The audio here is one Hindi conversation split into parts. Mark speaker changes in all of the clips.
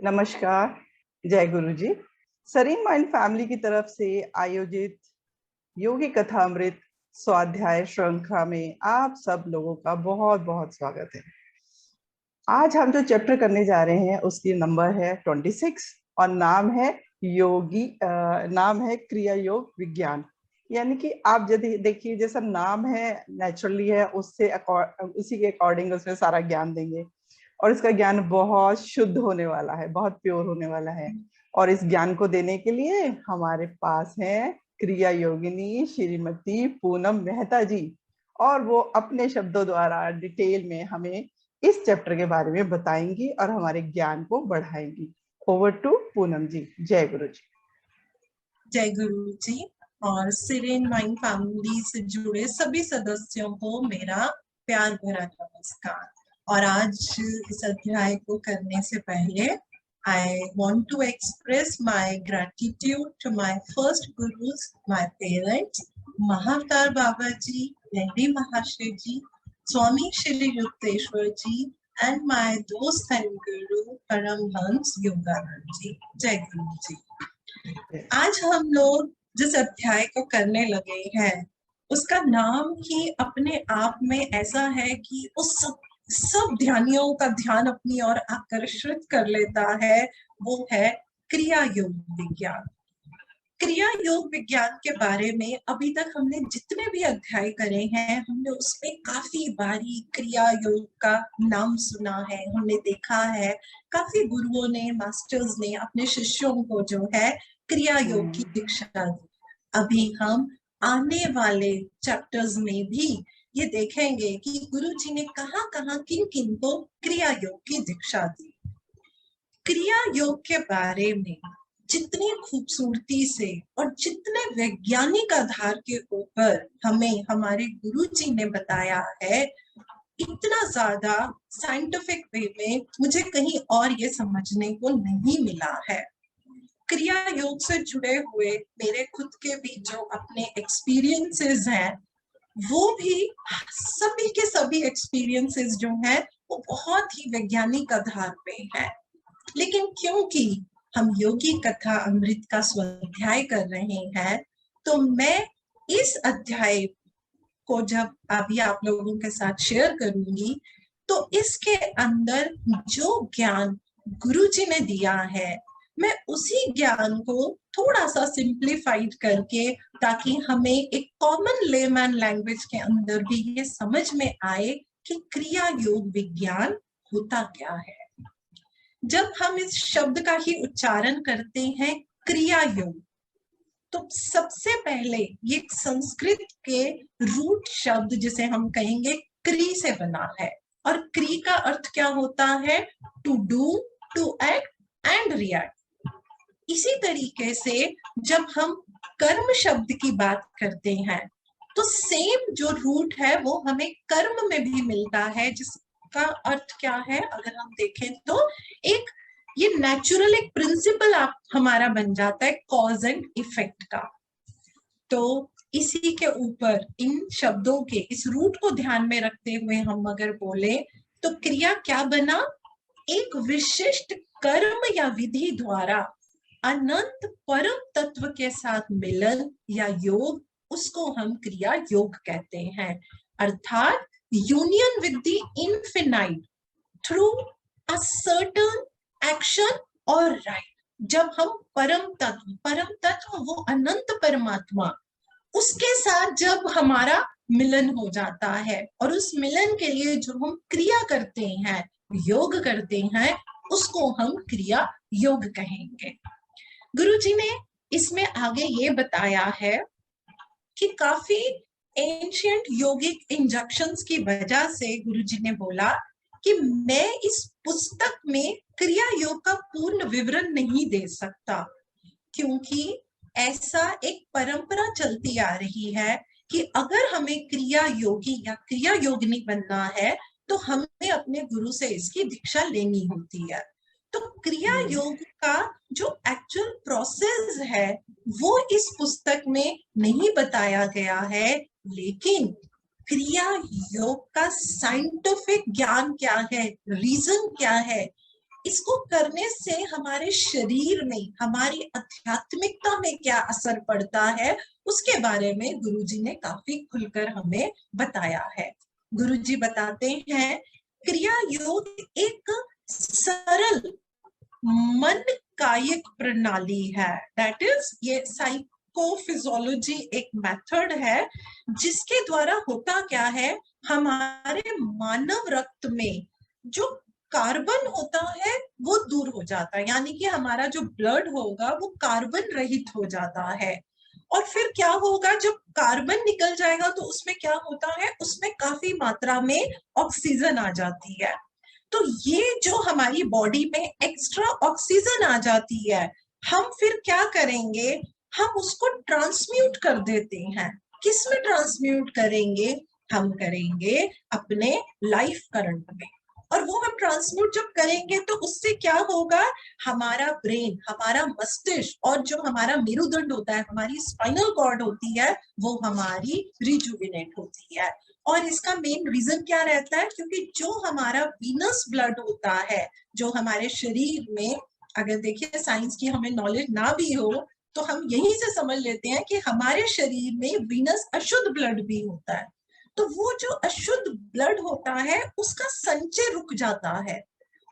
Speaker 1: नमस्कार। जय गुरु जी। सरीन माइंड फैमिली की तरफ से आयोजित योगी कथा अमृत स्वाध्याय श्रृंखला में आप सब लोगों का बहुत बहुत स्वागत है। आज हम जो चैप्टर करने जा रहे हैं उसकी नंबर है 26 और नाम है नाम है क्रिया योग विज्ञान। यानी कि आप यदि देखिए जैसा नाम है नेचुरली है, उससे उसी के अकॉर्डिंग उसमें सारा ज्ञान देंगे और इसका ज्ञान बहुत शुद्ध होने वाला है, बहुत प्योर होने वाला है। और इस ज्ञान को देने के लिए हमारे पास है क्रिया योगिनी श्रीमती पूनम मेहता जी, और वो अपने शब्दों द्वारा डिटेल में हमें इस चैप्टर के बारे में बताएंगी और हमारे ज्ञान को बढ़ाएंगी। ओवर टू पूनम जी। जय गुरु जी।
Speaker 2: जय गुरु जी और सीरेन माइंड फैमिली से जुड़े सभी सदस्यों को मेरा प्यार भरा नमस्कार। और आज इस अध्याय को करने से पहले I want to express my gratitude to my first gurus, my parents, Mahavtar Baba ji, Nehri Mahashaya ji, Swami Shri Yukteswar ji, and my dost and guru Paramhans Yoganand ji. Jai Guru ji. आज हम लोग जिस अध्याय को करने लगे हैं उसका नाम ही अपने आप में ऐसा है कि उस सब ध्यानियों का ध्यान अपनी ओर आकर्षित कर लेता है। वो है क्रिया योग विज्ञान। क्रिया योग विज्ञान के बारे में अभी तक हमने जितने भी अध्याय करे हैं हमने उसमें काफी बारी क्रिया योग का नाम सुना है, हमने देखा है। काफी गुरुओं ने, मास्टर्स ने अपने शिष्यों को जो है क्रिया योग की दीक्षा दी। अभी हम आने वाले चैप्टर्स में भी ये देखेंगे कि गुरु जी ने कहाँ कहाँ किन किन को क्रिया योग की दीक्षा दी। क्रिया योग के बारे में जितनी खूबसूरती से और जितने वैज्ञानिक आधार के ऊपर हमें हमारे गुरु जी ने बताया है, इतना ज्यादा साइंटिफिक वे में मुझे कहीं और ये समझने को नहीं मिला है। क्रिया योग से जुड़े हुए मेरे खुद के भी जो अपने एक्सपीरियंसेस हैं वो भी सभी के सभी एक्सपीरियंसेस जो हैं वो बहुत ही वैज्ञानिक आधार पे है। लेकिन क्योंकि हम योगी कथा अमृत का स्वाध्याय कर रहे हैं तो मैं इस अध्याय को जब अभी आप लोगों के साथ शेयर करूंगी तो इसके अंदर जो ज्ञान गुरुजी ने दिया है मैं उसी ज्ञान को थोड़ा सा सिंप्लीफाइड करके, ताकि हमें एक कॉमन लेमैन लैंग्वेज के अंदर भी ये समझ में आए कि क्रिया योग विज्ञान होता क्या है। जब हम इस शब्द का ही उच्चारण करते हैं क्रिया योग, तो सबसे पहले ये संस्कृत के रूट शब्द जिसे हम कहेंगे क्री से बना है। और क्री का अर्थ क्या होता है? To do, to act and react. इसी तरीके से जब हम कर्म शब्द की बात करते हैं तो सेम जो रूट है वो हमें कर्म में भी मिलता है, जिसका अर्थ क्या है अगर हम देखें तो एक ये नेचुरल एक प्रिंसिपल आप हमारा बन जाता है कॉज एंड इफेक्ट का। तो इसी के ऊपर इन शब्दों के इस रूट को ध्यान में रखते हुए हम अगर बोले तो क्रिया क्या बना? एक विशिष्ट कर्म या विधि द्वारा अनंत परम तत्व के साथ मिलन या योग, उसको हम क्रिया योग कहते हैं। अर्थात union with the infinite through a certain action और राइट। जब हम परम तत्व वो अनंत परमात्मा, उसके साथ जब हमारा मिलन हो जाता है और उस मिलन के लिए जो हम क्रिया करते हैं, योग करते हैं, उसको हम क्रिया योग कहेंगे। गुरुजी ने इसमें आगे ये बताया है कि काफी एंशिएंट योगिक इंजक्शंस की वजह से गुरुजी ने बोला कि मैं इस पुस्तक में क्रिया योग का पूर्ण विवरण नहीं दे सकता, क्योंकि ऐसा एक परंपरा चलती आ रही है कि अगर हमें क्रिया योगी या क्रिया योगिनी बनना है तो हमें अपने गुरु से इसकी दीक्षा लेनी होती है। तो क्रिया योग का जो एक्चुअल प्रोसेस है वो इस पुस्तक में नहीं बताया गया है, लेकिन क्रिया योग का साइंटिफिक ज्ञान क्या है, रीजन क्या है, इसको करने से हमारे शरीर में, हमारी आध्यात्मिकता में क्या असर पड़ता है, उसके बारे में गुरुजी ने काफी खुलकर हमें बताया है। गुरुजी बताते हैं, क्रिया योग एक सरल मन कायिक प्रणाली है। दैट इज, ये साइकोफिजियोलॉजी एक मेथड है जिसके द्वारा होता क्या है, हमारे मानव रक्त में जो कार्बन होता है वो दूर हो जाता है, यानी कि हमारा जो ब्लड होगा वो कार्बन रहित हो जाता है। और फिर क्या होगा, जब कार्बन निकल जाएगा तो उसमें क्या होता है, उसमें काफी मात्रा में ऑक्सीजन आ जाती है। तो ये जो हमारी बॉडी में एक्स्ट्रा ऑक्सीजन आ जाती है, हम फिर क्या करेंगे, हम उसको ट्रांसम्यूट कर देते हैं। किस में ट्रांसम्यूट करेंगे, हम करेंगे अपने लाइफ करंट में। और वो हम ट्रांसम्यूट जब करेंगे तो उससे क्या होगा, हमारा ब्रेन, हमारा मस्तिष्क और जो हमारा मेरुदंड होता है, हमारी स्पाइनल कॉर्ड होती है, वो हमारी रिजुविनेट होती है। और इसका मेन रीजन क्या रहता है, क्योंकि जो हमारा वीनस ब्लड होता है, जो हमारे शरीर में, अगर देखिए साइंस की हमें नॉलेज ना भी हो तो हम यहीं से समझ लेते हैं कि हमारे शरीर में वीनस अशुद्ध ब्लड भी होता है। तो वो जो अशुद्ध ब्लड होता है उसका संचय रुक जाता है,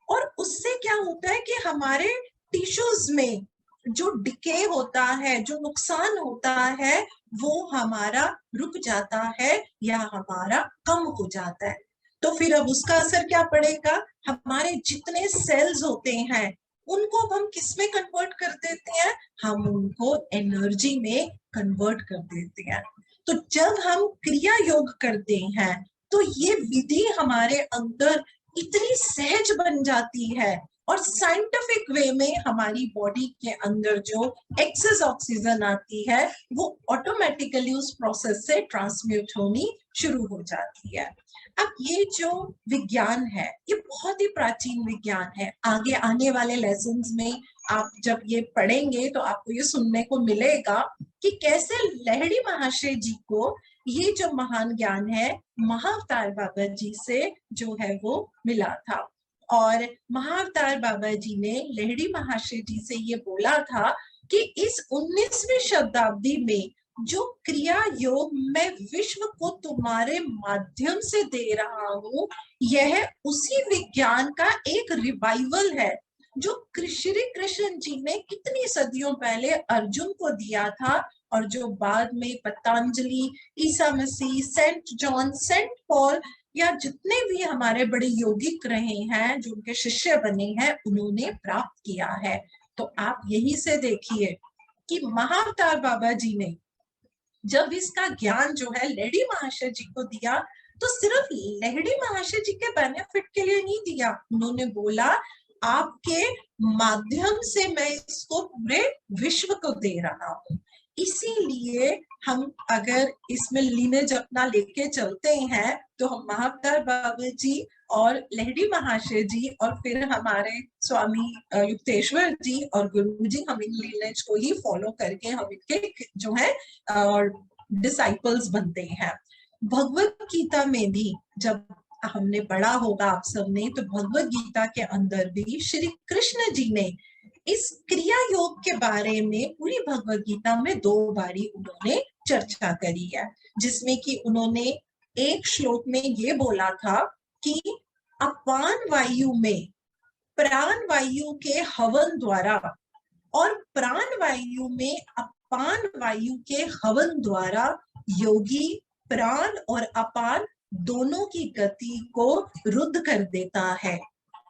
Speaker 2: और उससे क्या होता है कि हमारे टिश्यूज में जो डिके होता है, जो नुकसान होता है, वो हमारा रुक जाता है या हमारा कम हो जाता है। तो फिर अब उसका असर क्या पड़ेगा, हमारे जितने सेल्स होते हैं उनको हम किस में कन्वर्ट कर देते हैं, हम उनको एनर्जी में कन्वर्ट कर देते हैं। तो जब हम क्रिया योग करते हैं तो ये विधि हमारे अंदर इतनी सहज बन जाती है, और साइंटिफिक वे में हमारी बॉडी के अंदर जो एक्सेस ऑक्सीजन आती है वो ऑटोमेटिकली उस प्रोसेस से ट्रांसम्यूट होनी शुरू हो जाती है। अब ये जो विज्ञान है ये बहुत ही प्राचीन विज्ञान है। आगे आने वाले लेसन्स में आप जब ये पढ़ेंगे तो आपको ये सुनने को मिलेगा कि कैसे लहड़ी महाशय जी को ये जो महान ज्ञान है महाअवतार बाबा जी से जो है वो मिला था। और महाअवतार बाबा जी ने लहड़ी महाशय जी से ये बोला था कि इस 19वीं शताब्दी में जो क्रिया योग मैं विश्व को तुम्हारे माध्यम से दे रहा हूँ, यह उसी विज्ञान का एक रिवाइवल है जो श्री कृष्ण जी ने कितनी सदियों पहले अर्जुन को दिया था, और जो बाद में Patanjali, Isa Masih, Saint John, Saint Paul या जितने भी हमारे बड़े योगिक रहे हैं, जो उनके शिष्य बने हैं, उन्होंने प्राप्त किया है। तो आप यही से देखिए कि महाअवतार बाबा जी ने जब इसका ज्ञान जो है लहड़ी महाशय जी को दिया, तो सिर्फ लहड़ी महाशय जी के बेनिफिट के लिए नहीं दिया, उन्होंने बोला आपके माध्यम से मैं इसको पूरे विश्व को दे रहा हूँ। इसीलिए हम अगर इसमें लीनेज अपना लेके चलते हैं तो हम महाअवतार बाबा जी और लहड़ी महाशय जी और फिर हमारे स्वामी युक्तेश्वर जी और गुरु जी, हम इन लीनेज को ही फॉलो करके हम इनके जो है डिसाइपल्स बनते हैं। भगवत गीता में भी जब हमने पढ़ा होगा आप सबने, तो भगवत गीता के अंदर भी श्री कृष्ण जी ने इस क्रिया योग के बारे में पूरी भगवत गीता में 2 बारी उन्होंने चर्चा करी है, जिसमें कि उन्होंने एक श्लोक में ये बोला था कि अपान वायु में प्राण वायु के हवन द्वारा और प्राण वायु में अपान वायु के हवन द्वारा योगी प्राण और अपान दोनों की गति को रुद्ध कर देता है,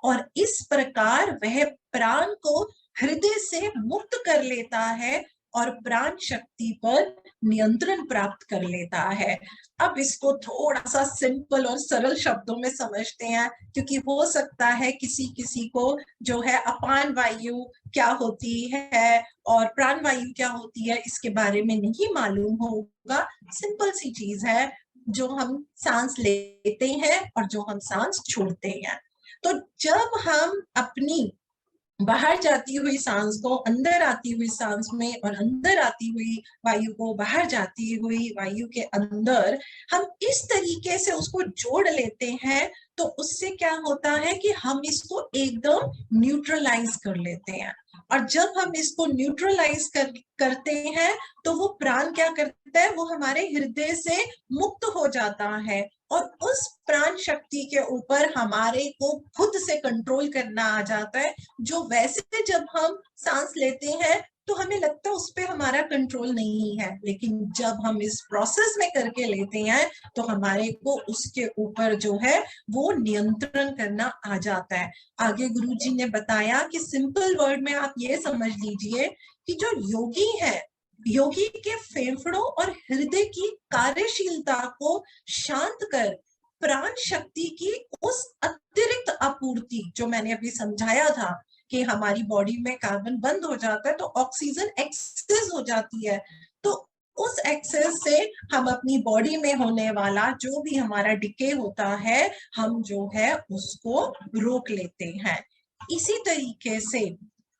Speaker 2: और इस प्रकार वह प्राण को हृदय से मुक्त कर लेता है और प्राण शक्ति पर नियंत्रण प्राप्त कर लेता है। अब इसको थोड़ा सा सिंपल और सरल शब्दों में समझते हैं, क्योंकि हो सकता है किसी किसी को जो है अपान वायु क्या होती है और प्राण वायु क्या होती है इसके बारे में नहीं मालूम होगा। सिंपल सी चीज है, जो हम सांस लेते हैं और जो हम सांस छोड़ते हैं। तो जब हम अपनी बाहर जाती हुई सांस को अंदर आती हुई सांस में और अंदर आती हुई वायु को बाहर जाती हुई वायु के अंदर हम इस तरीके से उसको जोड़ लेते हैं, तो उससे क्या होता है कि हम इसको एकदम न्यूट्रलाइज कर लेते हैं। और जब हम इसको न्यूट्रलाइज करते हैं तो वो प्राण क्या करता है, वो हमारे हृदय से मुक्त हो जाता है और उस प्राण शक्ति के ऊपर हमारे को खुद से कंट्रोल करना आ जाता है। जो वैसे जब हम सांस लेते हैं तो हमें लगता है उस पर हमारा कंट्रोल नहीं है, लेकिन जब हम इस प्रोसेस में करके लेते हैं तो हमारे को उसके ऊपर जो है वो नियंत्रण करना आ जाता है। आगे गुरुजी ने बताया कि सिंपल वर्ड में आप ये समझ लीजिए कि जो योगी है, योगी के फेफड़ों और हृदय की कार्यशीलता को शांत कर प्राण शक्ति की उस अतिरिक्त आपूर्ति, जो मैंने अभी समझाया था कि हमारी बॉडी में कार्बन बंद हो जाता है तो ऑक्सीजन एक्सेस हो जाती है, तो उस एक्सेस से हम अपनी बॉडी में होने वाला जो भी हमारा डिके होता है हम जो है उसको रोक लेते हैं। इसी तरीके से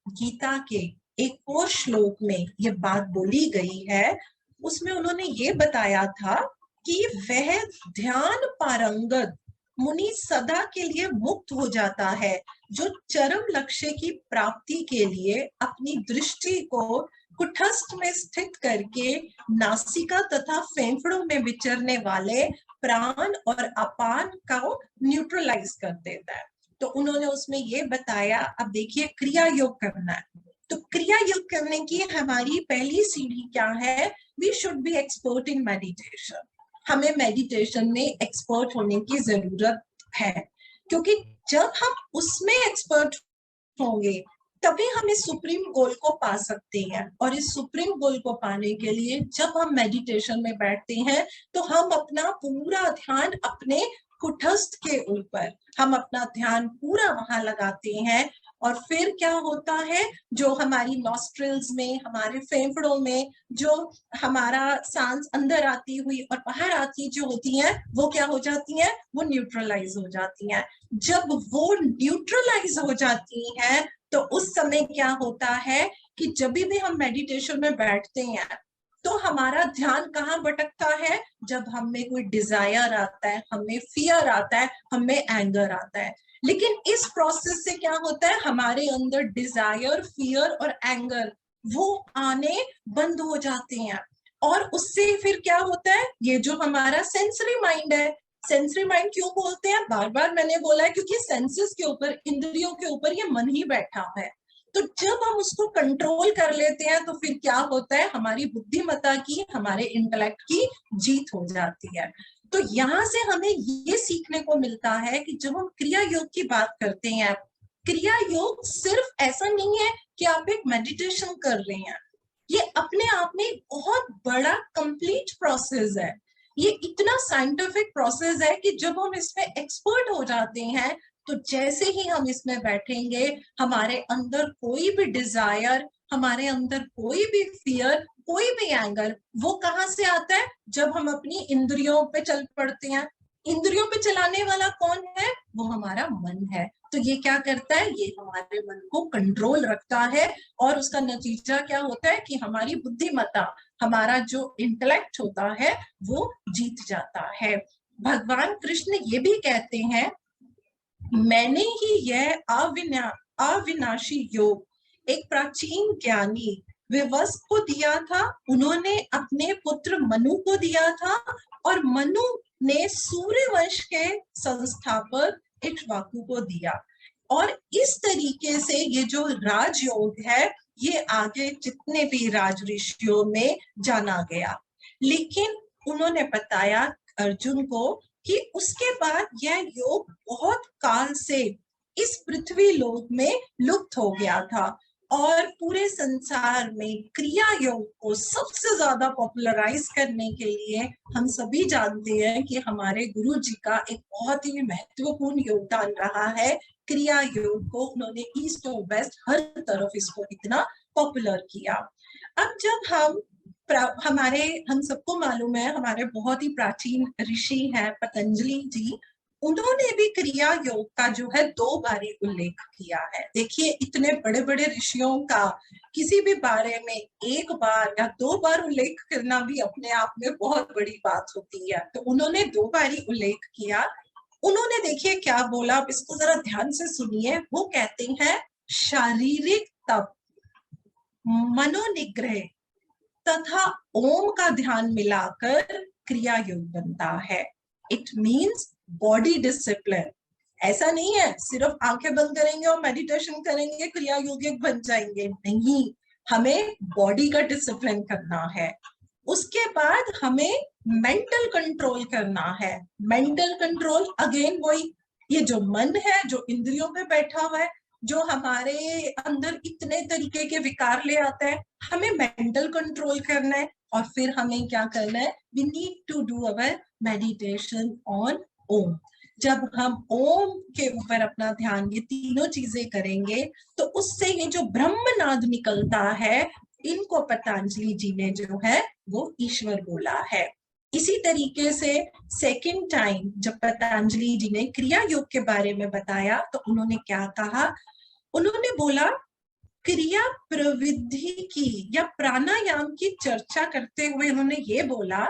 Speaker 2: गीता के एक और श्लोक में ये बात बोली गई है, उसमें उन्होंने ये बताया था कि वह ध्यान पारंगत मुनि सदा के लिए मुक्त हो जाता है जो चरम लक्ष्य की प्राप्ति के लिए अपनी दृष्टि को कुटस्थ में स्थित करके नासिका तथा फेफड़ों में विचरने वाले प्राण और अपान को न्यूट्रलाइज कर देता है। तो उन्होंने उसमें ये बताया, अब देखिए क्रिया योग करना है, तो क्रिया योग करने की हमारी पहली सीढ़ी क्या है, we should be expert in meditation. हमें मेडिटेशन में एक्सपर्ट होने की जरूरत है, क्योंकि जब हम उसमें एक्सपर्ट होंगे तभी हम इस सुप्रीम गोल को पा सकते हैं। और इस सुप्रीम गोल को पाने के लिए जब हम मेडिटेशन में बैठते हैं तो हम अपना पूरा ध्यान अपने कुटस्थ के ऊपर, हम अपना ध्यान पूरा वहां लगाते हैं और फिर क्या होता है, जो हमारी नॉस्ट्रिल्स में, हमारे फेफड़ों में जो हमारा सांस अंदर आती हुई और बाहर आती जो होती है वो क्या हो जाती है, वो न्यूट्रलाइज हो जाती हैं। जब वो न्यूट्रलाइज हो जाती हैं तो उस समय क्या होता है कि जब भी हम मेडिटेशन में बैठते हैं तो हमारा ध्यान कहाँ भटकता है, जब हमें कोई डिजायर आता है, हमें फियर आता है, हमें एंगर आता है। लेकिन इस प्रोसेस से क्या होता है, हमारे अंदर डिजायर, फियर और एंगर वो आने बंद हो जाते हैं। और उससे फिर क्या होता है, ये जो हमारा सेंसरी माइंड है, सेंसरी माइंड क्यों बोलते हैं, बार बार मैंने बोला है क्योंकि सेंसेस के ऊपर, इंद्रियों के ऊपर ये मन ही बैठा है। तो जब हम उसको कंट्रोल कर लेते हैं तो फिर क्या होता है, हमारी बुद्धिमत्ता की, हमारे इंटेलेक्ट की जीत हो जाती है। तो यहाँ से हमें ये सीखने को मिलता है कि जब हम क्रिया योग की बात करते हैं, क्रिया योग सिर्फ ऐसा नहीं है कि आप एक मेडिटेशन कर रहे हैं, ये अपने आप में बहुत बड़ा कंप्लीट प्रोसेस है। ये इतना साइंटिफिक प्रोसेस है कि जब हम इसमें एक्सपर्ट हो जाते हैं तो जैसे ही हम इसमें बैठेंगे हमारे अंदर कोई भी डिजायर, हमारे अंदर कोई भी फियर, कोई भी एंगर, वो कहाँ से आता है, जब हम अपनी इंद्रियों पे चल पड़ते हैं। इंद्रियों पे चलाने वाला कौन है, वो हमारा मन है। तो ये क्या करता है, ये हमारे मन को कंट्रोल रखता है और उसका नतीजा क्या होता है कि हमारी बुद्धिमत्ता, हमारा जो इंटेलेक्ट होता है वो जीत जाता है। भगवान कृष्ण ये भी कहते हैं, मैंने ही यह अविनाशी योग एक प्राचीन ज्ञानी विवश को दिया था, उन्होंने अपने पुत्र मनु को दिया था और मनु ने सूर्यवंश के संस्थापक इक्ष्वाकु को दिया। और इस तरीके से ये जो राजयोग है ये आगे जितने भी राज ऋषियों में जाना गया। लेकिन उन्होंने बताया अर्जुन को कि उसके बाद यह योग बहुत काल से इस पृथ्वी लोक में लुप्त हो गया था और पूरे संसार में क्रिया योग को सबसे ज्यादा पॉपुलराइज करने के लिए हम सभी जानते हैं कि हमारे गुरु जी का एक बहुत ही महत्वपूर्ण योगदान रहा है। क्रिया योग को उन्होंने ईस्ट और वेस्ट हर तरफ इसको इतना पॉपुलर किया। अब जब हम सबको मालूम है, हमारे बहुत ही प्राचीन ऋषि हैं पतंजलि जी, उन्होंने भी क्रिया योग का जो है 2 बारी उल्लेख किया है। देखिए इतने बड़े बड़े ऋषियों का किसी भी बारे में 1 बार या 2 बार उल्लेख करना भी अपने आप में बहुत बड़ी बात होती है। तो उन्होंने 2 बारी उल्लेख किया। उन्होंने देखिए क्या बोला, आप इसको जरा ध्यान से सुनिए। वो कहते हैं शारीरिक तप, मनोनिग्रह तथा ओम का ध्यान मिलाकर क्रिया योग बनता है। It means body discipline. ऐसा नहीं है सिर्फ आंखें बंद करेंगे और मेडिटेशन करेंगे क्रिया योगिक बन जाएंगे, नहीं, हमें बॉडी का डिसिप्लिन करना है। उसके बाद हमें मेंटल कंट्रोल करना है। मेंटल कंट्रोल अगेन वही, ये जो मन है, जो इंद्रियों पे बैठा हुआ है, जो हमारे अंदर इतने तरीके के विकार ले आता है, हमें मेंटल कंट्रोल करना है। और फिर हमें क्या करना है, we need to do our meditation on Om. जब हम ओम के ऊपर अपना ध्यान, ये तीनों चीजें करेंगे तो उससे ये जो ब्रह्मनाद निकलता है, इनको पतंजलि जी ने जो है वो ईश्वर बोला है। इसी तरीके से सेकंड टाइम जब पतंजलि जी ने क्रिया योग के बारे में बताया तो उन्होंने क्या कहा, उन्होंने बोला क्रिया प्रविधि की या प्राणायाम की चर्चा करते हुए उन्होंने ये बोला,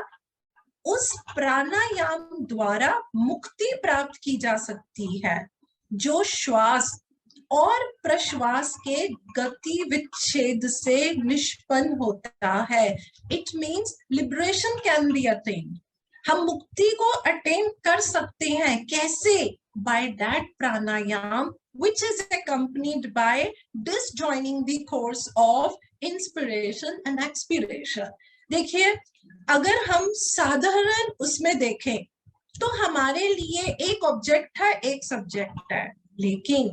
Speaker 2: उस प्राणायाम द्वारा मुक्ति प्राप्त की जा सकती है जो श्वास और प्रश्वास के गति विच्छेद से निष्पन्न होता है। It means liberation can be attend. हम मुक्ति को अटेन कर सकते हैं, कैसे? By that pranayama which is accompanied by disjoining the course of inspiration and expiration। देखिए, अगर हम साधारण उसमें देखें तो हमारे लिए एक ऑब्जेक्ट है, एक सब्जेक्ट है, लेकिन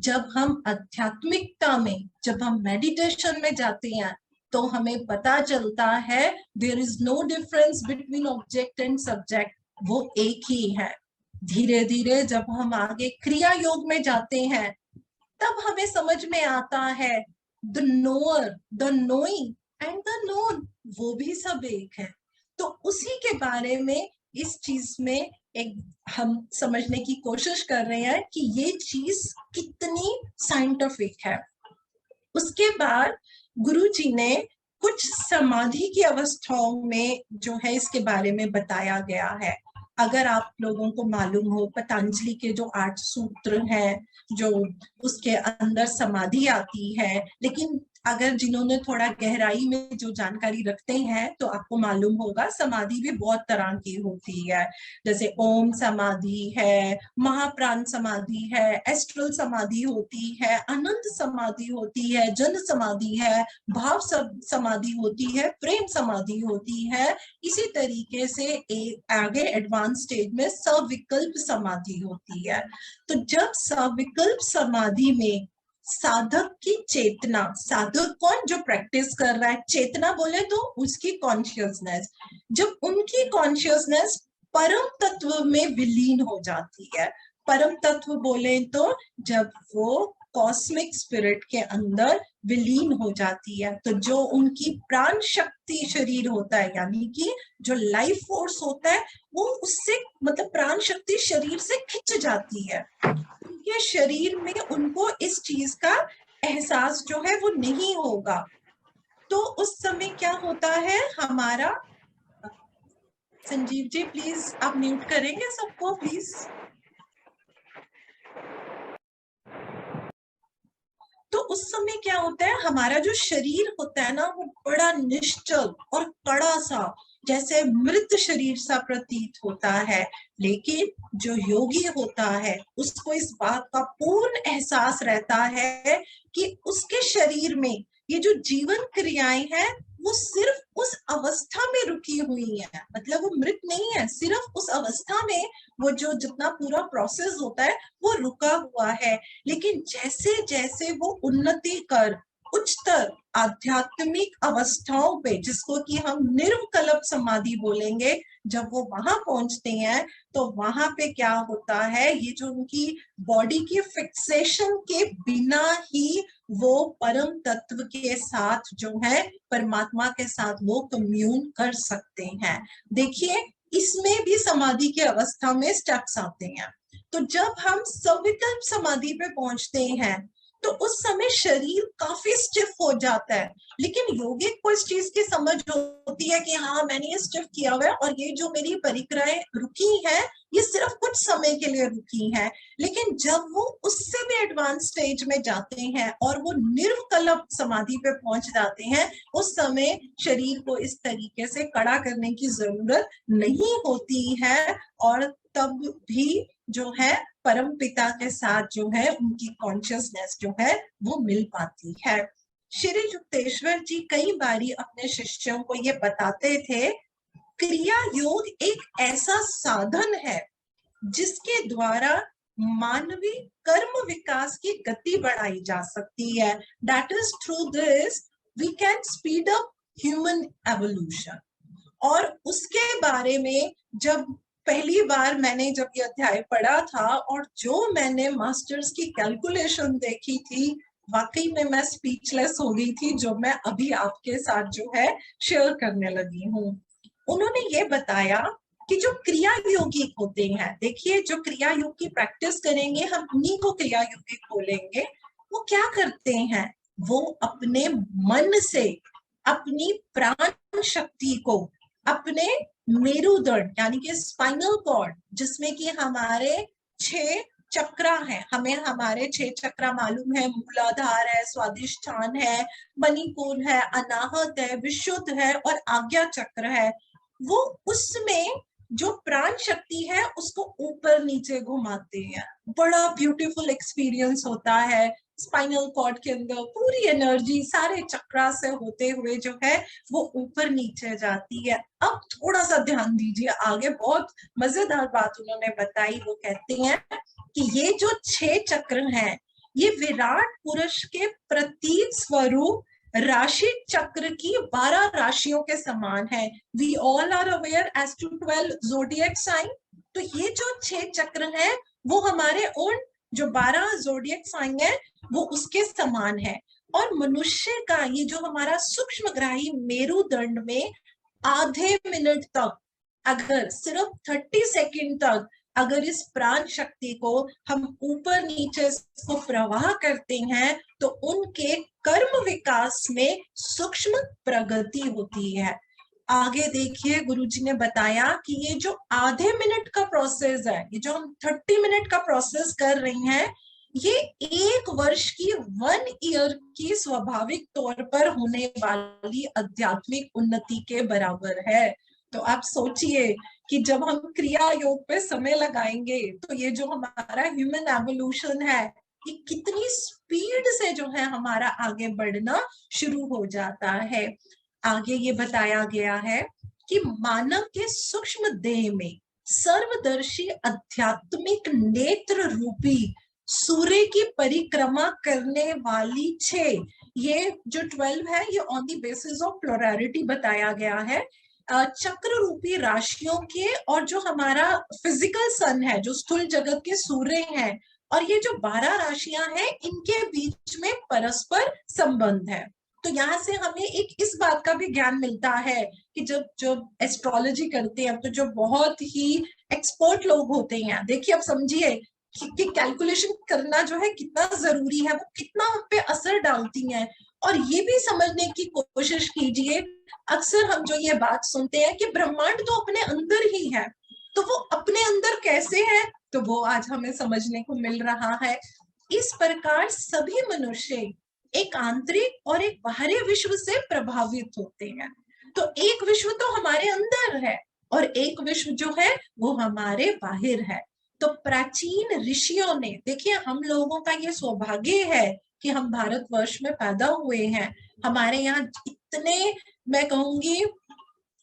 Speaker 2: जब हम आध्यात्मिकता में, जब हम मेडिटेशन में जाते हैं तो हमें पता चलता है there is no difference between object and subject, वो एक ही है। धीरे धीरे जब हम आगे क्रिया योग में जाते हैं तब हमें समझ में आता है the knower, the knowing and the known, वो भी सब एक है। तो उसी के बारे में इस चीज में एक हम समझने की कोशिश कर रहे हैं कि ये चीज कितनी साइंटिफिक है। उसके बाद गुरुजी ने कुछ समाधि की अवस्थाओं में जो है इसके बारे में बताया गया है। अगर आप लोगों को मालूम हो, पतंजलि के जो 8 सूत्र हैं, जो उसके अंदर समाधि आती है, लेकिन अगर जिन्होंने थोड़ा गहराई में जो जानकारी रखते हैं तो आपको मालूम होगा समाधि भी बहुत तरह की होती है। जैसे ओम समाधि है, महाप्राण समाधि है, एस्ट्रल समाधि होती है, अनंत समाधि होती है, जन समाधि है, भाव समाधि होती है, प्रेम समाधि होती है। इसी तरीके से आगे एडवांस स्टेज में सविकल्प समाधि होती है। तो जब सविकल्प समाधि में साधक की चेतना, साधक कौन? जो प्रैक्टिस कर रहा है, चेतना बोले तो उसकी कॉन्शियसनेस, जब उनकी कॉन्शियसनेस परम तत्व में विलीन हो जाती है, परम तत्व बोले तो जब वो कॉस्मिक स्पिरिट के अंदर विलीन हो जाती है, तो जो उनकी प्राण शक्ति शरीर होता है, यानी कि जो लाइफ फोर्स होता है, वो उससे मतलब प्राण शक्ति शरीर से खिंच जाती है। उनके शरीर में उनको इस चीज का एहसास जो है वो नहीं होगा। तो उस समय क्या होता है, हमारा संजीव जी प्लीज आप म्यूट करेंगे सबको प्लीज। तो उस समय क्या होता है, हमारा जो शरीर होता है ना, वो बड़ा निश्चल और कड़ा सा, जैसे मृत शरीर सा प्रतीत होता है। लेकिन जो योगी होता है उसको इस बात का पूर्ण एहसास रहता है कि उसके शरीर में ये जो जीवन क्रियाएं हैं वो सिर्फ उस अवस्था में रुकी हुई है, मतलब वो मृत नहीं है, सिर्फ उस अवस्था में वो जो जितना पूरा प्रोसेस होता है वो रुका हुआ है। लेकिन जैसे जैसे वो उन्नति कर उच्चतर आध्यात्मिक अवस्थाओं पे, जिसको कि हम निर्विकल्प समाधि बोलेंगे, जब वो वहां पहुंचते हैं तो वहां पे क्या होता है, ये जो उनकी बॉडी की फिक्सेशन के बिना ही वो परम तत्व के साथ जो है, परमात्मा के साथ वो कम्यून कर सकते हैं। देखिए, इसमें भी समाधि की अवस्था में स्टेप्स आते हैं। तो जब हम सविकल्प समाधि पे पहुंचते हैं तो उस समय शरीर काफी स्टिफ हो जाता है। लेकिन यौगिक को इस चीज की समझ होती है कि हाँ मैंने ये स्टिफ किया हुआ है और ये जो मेरी परिक्रियाएं रुकी हैं ये सिर्फ कुछ समय के लिए रुकी हैं। लेकिन जब वो उससे भी एडवांस स्टेज में जाते हैं और वो निर्विकल्प समाधि पे पहुंच जाते हैं, उस समय शरीर को इस तरीके से कड़ा करने की जरूरत नहीं होती है। और तब भी जो है परम पिता के साथ जो है उनकी कॉन्शियसनेस जो है वो मिल पाती है। श्री युक्तेश्वर जी कई बारी अपने शिष्यों को ये बताते थे, क्रिया योग एक ऐसा साधन है जिसके द्वारा मानवीय कर्म विकास की गति बढ़ाई जा सकती है। That is through this we can speed up human evolution. और उसके बारे में जब पहली बार मैंने जब ये अध्याय पढ़ा था और जो मैंने मास्टर्स की कैलकुलेशन देखी थी, वाकई में मैं स्पीचलेस हो गई थी, जो मैं अभी आपके साथ जो है शेयर करने लगी हूँ। उन्होंने ये बताया कि जो क्रिया योगी होते हैं, देखिए जो क्रिया योग की प्रैक्टिस करेंगे हम उन्हीं को क्रिया योगी बोलेंगे। वो क्या करते हैं, वो अपने मन से अपनी प्राण शक्ति को, अपने मेरुदंड यानी कि स्पाइनल कॉर्ड जिसमें कि हमारे 6 चक्रा है, हमें हमारे 6 चक्रा मालूम है, मूलाधार है, स्वादिष्ठान है, मणिपुर है, अनाहत है, विशुद्ध है और आज्ञा चक्र है। वो उसमें जो प्राण शक्ति है उसको ऊपर नीचे घुमाते हैं। बड़ा ब्यूटीफुल एक्सपीरियंस होता है। स्पाइनल कॉर्ड के अंदर पूरी एनर्जी सारे चक्रा से होते हुए जो है वो ऊपर नीचे जाती है। अब थोड़ा सा ध्यान दीजिए, आगे बहुत मजेदार बात उन्होंने बताई। वो कहते हैं कि ये जो 6 चक्र हैं ये विराट पुरुष के प्रतीक स्वरूप राशि चक्र की 12 राशियों के समान है। We all are aware as to 12 zodiac sign. तो ये जो 6 चक्र हैं वो हमारे उन जो 12 ज़ोडिएक साइन है वो उसके समान है। और मनुष्य का ये जो हमारा सूक्ष्मग्राही मेरुदंड में आधे मिनट तक, अगर सिर्फ 30 सेकंड तक अगर इस प्राण शक्ति को हम ऊपर नीचे को प्रवाह करते हैं तो उनके कर्म विकास में सूक्ष्म प्रगति होती है। आगे देखिए गुरुजी ने बताया कि ये जो आधे मिनट का प्रोसेस है, ये जो हम 30 मिनट का प्रोसेस कर रही हैं, ये 1 वर्ष की 1 ईयर की स्वाभाविक तौर पर होने वाली आध्यात्मिक उन्नति के बराबर है। तो आप सोचिए कि जब हम क्रिया योग पे समय लगाएंगे तो ये जो हमारा ह्यूमन एवोल्यूशन है ये कितनी स्पीड से जो है हमारा आगे बढ़ना शुरू हो जाता है। आगे ये बताया गया है कि मानव के सूक्ष्म देह में सर्वदर्शी आध्यात्मिक नेत्र रूपी सूर्य की परिक्रमा करने वाली 6, ये जो 12 है ये ऑन द बेसिस ऑफ प्लुरैलिटी बताया गया है, चक्र रूपी राशियों के, और जो हमारा फिजिकल सन है, जो स्थूल जगत के सूर्य हैं, और ये जो 12 राशियां हैं इनके बीच में परस्पर संबंध है। तो यहाँ से हमें एक इस बात का भी ज्ञान मिलता है कि जब जब एस्ट्रोलॉजी करते हैं तो जो बहुत ही एक्सपर्ट लोग होते हैं, देखिए अब समझिए कि कैलकुलेशन करना जो है कितना जरूरी है, वो कितना हम पे असर डालती हैं। और ये भी समझने की कोशिश कीजिए, अक्सर हम जो ये बात सुनते हैं कि ब्रह्मांड तो अपने अंदर ही है, तो वो अपने अंदर कैसे है, तो वो आज हमें समझने को मिल रहा है। इस प्रकार सभी मनुष्य एक आंतरिक और एक बाहरी विश्व से प्रभावित होते हैं। तो एक विश्व तो हमारे अंदर है और एक विश्व जो है वो हमारे बाहर है। तो प्राचीन ऋषियों ने, देखिए हम लोगों का ये सौभाग्य है कि हम भारतवर्ष में पैदा हुए हैं। हमारे यहाँ इतने, मैं कहूंगी,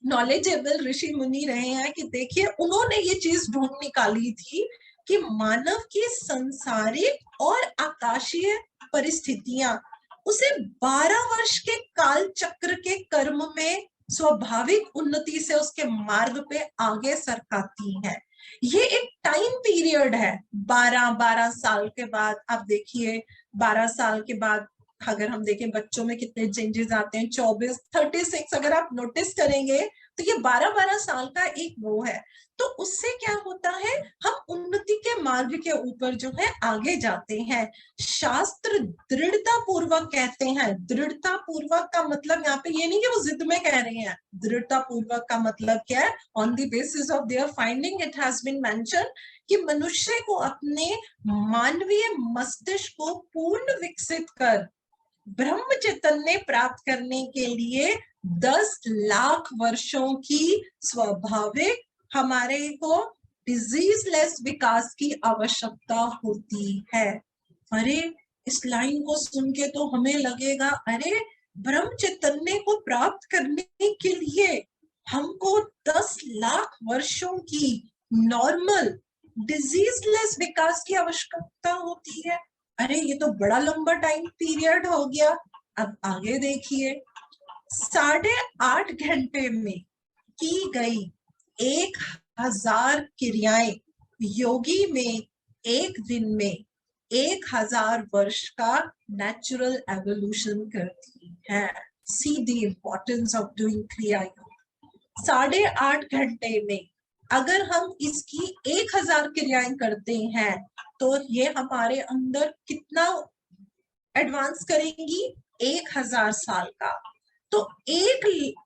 Speaker 2: नॉलेजेबल ऋषि मुनि रहे हैं कि देखिए उन्होंने ये चीज ढूंढ निकाली थी कि मानव की संसारिक और आकाशीय परिस्थितियां उसे 12 वर्ष के काल चक्र के कर्म में स्वाभाविक उन्नति से उसके मार्ग पे आगे सरकाती हैं। ये एक टाइम पीरियड है, 12 साल के बाद आप देखिए, 12 साल के बाद अगर हम देखें बच्चों में कितने चेंजेस आते हैं, 24, 36 अगर आप नोटिस करेंगे तो ये 12-12 साल का एक वो है। तो उससे क्या होता है, हम उन्नति के मार्ग के ऊपर जो है आगे जाते हैं। शास्त्र दृढ़ता पूर्वक कहते हैं। दृढ़ता पूर्वक का मतलब यहाँ पे ये नहीं कि वो जिद में कह रहे हैं। दृढ़ता पूर्वक का मतलब क्या है, on the basis of their finding it has been mention कि मनुष्य को अपने मानवीय मस्तिष्क को पूर्ण विकसित कर ब्रह्म चैतन्य प्राप्त करने के लिए 10 लाख वर्षों की स्वाभाविक हमारे को डिजीज लेस विकास की आवश्यकता होती है। अरे इस लाइन को सुन के तो हमें लगेगा अरे ब्रह्म चैतन्य को प्राप्त करने के लिए हमको 10 लाख वर्षों की नॉर्मल डिजीज लेस विकास की आवश्यकता होती है। अरे ये तो बड़ा लंबा टाइम पीरियड हो गया। अब आगे देखिए, 8.5 घंटे में की गई 1000 क्रियाएं योगी में एक दिन में 1000 वर्ष का नेचुरल एवोल्यूशन करती है। See the importance of doing क्रिया योग। 8.5 घंटे में अगर हम इसकी 1000 क्रियाएं करते हैं तो ये हमारे अंदर कितना एडवांस करेंगी, 1000 साल का। तो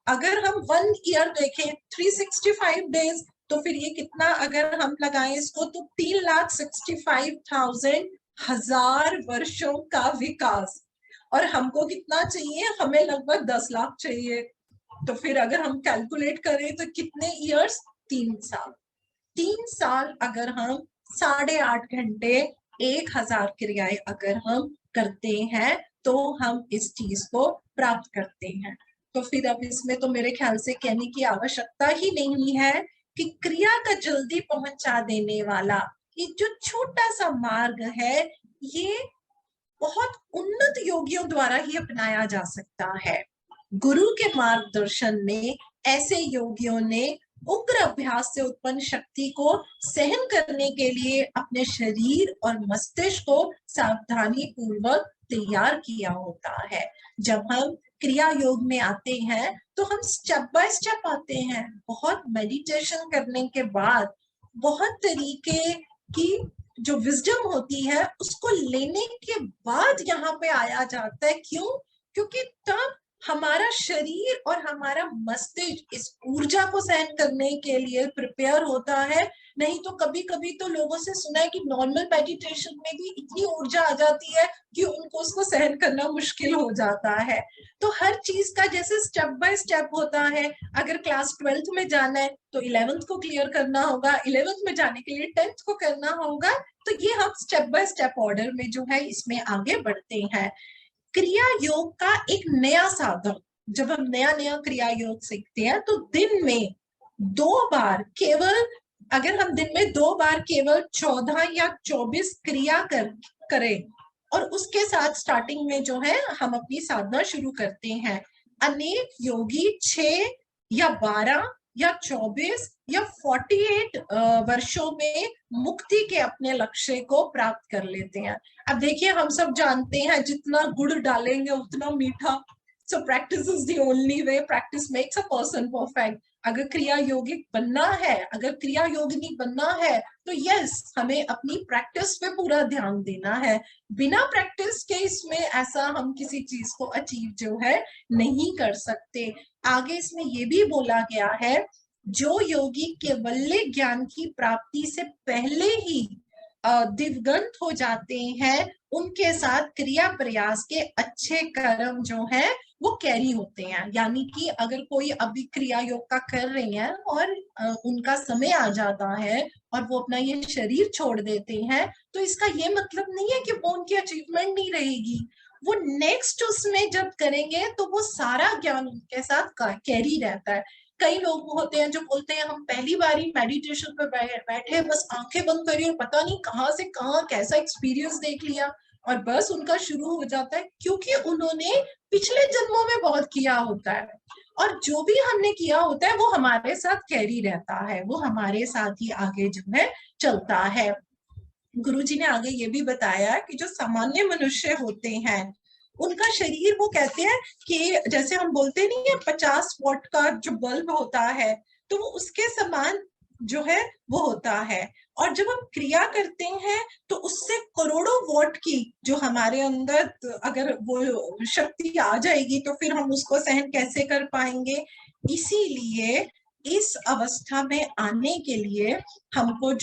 Speaker 2: अगर हम 1 ईयर देखें 365 डेज, तो फिर ये कितना अगर हम लगाएं इसको तो 3,65,000 वर्षों का विकास। और हमको कितना चाहिए, हमें लगभग 10 लाख चाहिए। तो फिर अगर हम कैलकुलेट करें तो कितने ईयर्स, 3 साल। 3 साल अगर हम 8.5 घंटे 1000 क्रियाएं अगर हम करते हैं तो हम इस चीज को प्राप्त करते हैं। तो फिर अब इसमें तो मेरे ख्याल से कहने की आवश्यकता ही नहीं है कि क्रिया का जल्दी पहुंचा देने वाला ये जो छोटा सा मार्ग है, ये बहुत उन्नत योगियों द्वारा ही अपनाया जा सकता है। गुरु के मार्गदर्शन में ऐसे योगियों ने उग्र अभ्यास से उत्पन्न शक्ति को सहन करने के लिए अपने शरीर और मस्तिष्क को सावधानी पूर्वक तैयार किया होता है। जब हम क्रिया योग में आते हैं तो हम स्टेप बाय स्टेप आते हैं। बहुत मेडिटेशन करने के बाद बहुत तरीके की जो विजडम होती है उसको लेने के बाद यहाँ पे आया जाता है। क्यों? क्योंकि तब हमारा शरीर और हमारा मस्तिष्क इस ऊर्जा को सहन करने के लिए प्रिपेयर होता है। नहीं तो कभी कभी तो लोगों से सुना है कि नॉर्मल मेडिटेशन में भी इतनी ऊर्जा आ जाती है कि उनको उसको सहन करना मुश्किल हो जाता है। तो हर चीज का जैसे स्टेप बाय स्टेप होता है। अगर क्लास 12th में जाना है तो 11th को क्लियर करना होगा, 11th में जाने के लिए 10th को करना होगा। तो ये हम स्टेप बाय स्टेप ऑर्डर में जो है इसमें आगे बढ़ते हैं। क्रिया योग का एक नया साधन, जब हम नया नया क्रिया योग सीखते हैं तो दिन में 2 बार केवल, अगर हम दिन में 2 बार केवल 14 या 24 क्रिया करें और उसके साथ स्टार्टिंग में जो है हम अपनी साधना शुरू करते हैं। अनेक योगी 6 या 12 या 24 या 48 वर्षों में मुक्ति के अपने लक्ष्य को प्राप्त कर लेते हैं। अब देखिए हम सब जानते हैं जितना गुड़ डालेंगे उतना मीठा। So practice is the only way, practice makes a person perfect. अगर क्रिया योगिक बनना है, अगर क्रिया योगिनी बनना है तो यस हमें अपनी प्रैक्टिस पे पूरा ध्यान देना है। बिना प्रैक्टिस के इसमें ऐसा हम किसी चीज को अचीव जो है नहीं कर सकते। आगे इसमें ये भी बोला गया है, जो योगी केवल्य ज्ञान की प्राप्ति से पहले ही दिवगंत हो जाते हैं, उनके साथ क्रिया प्रयास के अच्छे कर्म जो है वो कैरी होते हैं। यानी कि अगर कोई अभी क्रिया योग का कर रहे हैं और उनका समय आ जाता है और वो अपना ये शरीर छोड़ देते हैं, तो इसका ये मतलब नहीं है कि वो उनकी अचीवमेंट नहीं रहेगी। वो नेक्स्ट उसमें जब करेंगे तो वो सारा ज्ञान उनके साथ कैरी रहता है। कई लोग होते हैं जो बोलते हैं हम पहली बार ही मेडिटेशन पे बैठे, बस आंखें बंद करी और पता नहीं कहाँ से कहाँ कैसा एक्सपीरियंस देख लिया और बस उनका शुरू हो जाता है, क्योंकि उन्होंने पिछले जन्मों में बहुत किया होता है और जो भी हमने किया होता है वो हमारे साथ कैरी रहता है, वो हमारे साथ ही आगे जो है चलता है। गुरुजी ने आगे ये भी बताया कि जो सामान्य मनुष्य होते हैं उनका शरीर, वो कहते हैं कि जैसे हम बोलते नहीं है 50 वॉट का जो बल्ब होता है, तो वो उसके समान जो है वो होता है। और जब हम क्रिया करते हैं तो उससे करोड़ों वॉट की जो हमारे अंदर अगर वो शक्ति आ जाएगी तो फिर हम उसको सहन कैसे कर पाएंगे। इसीलिए इस अवस्था में आने के लिए हमको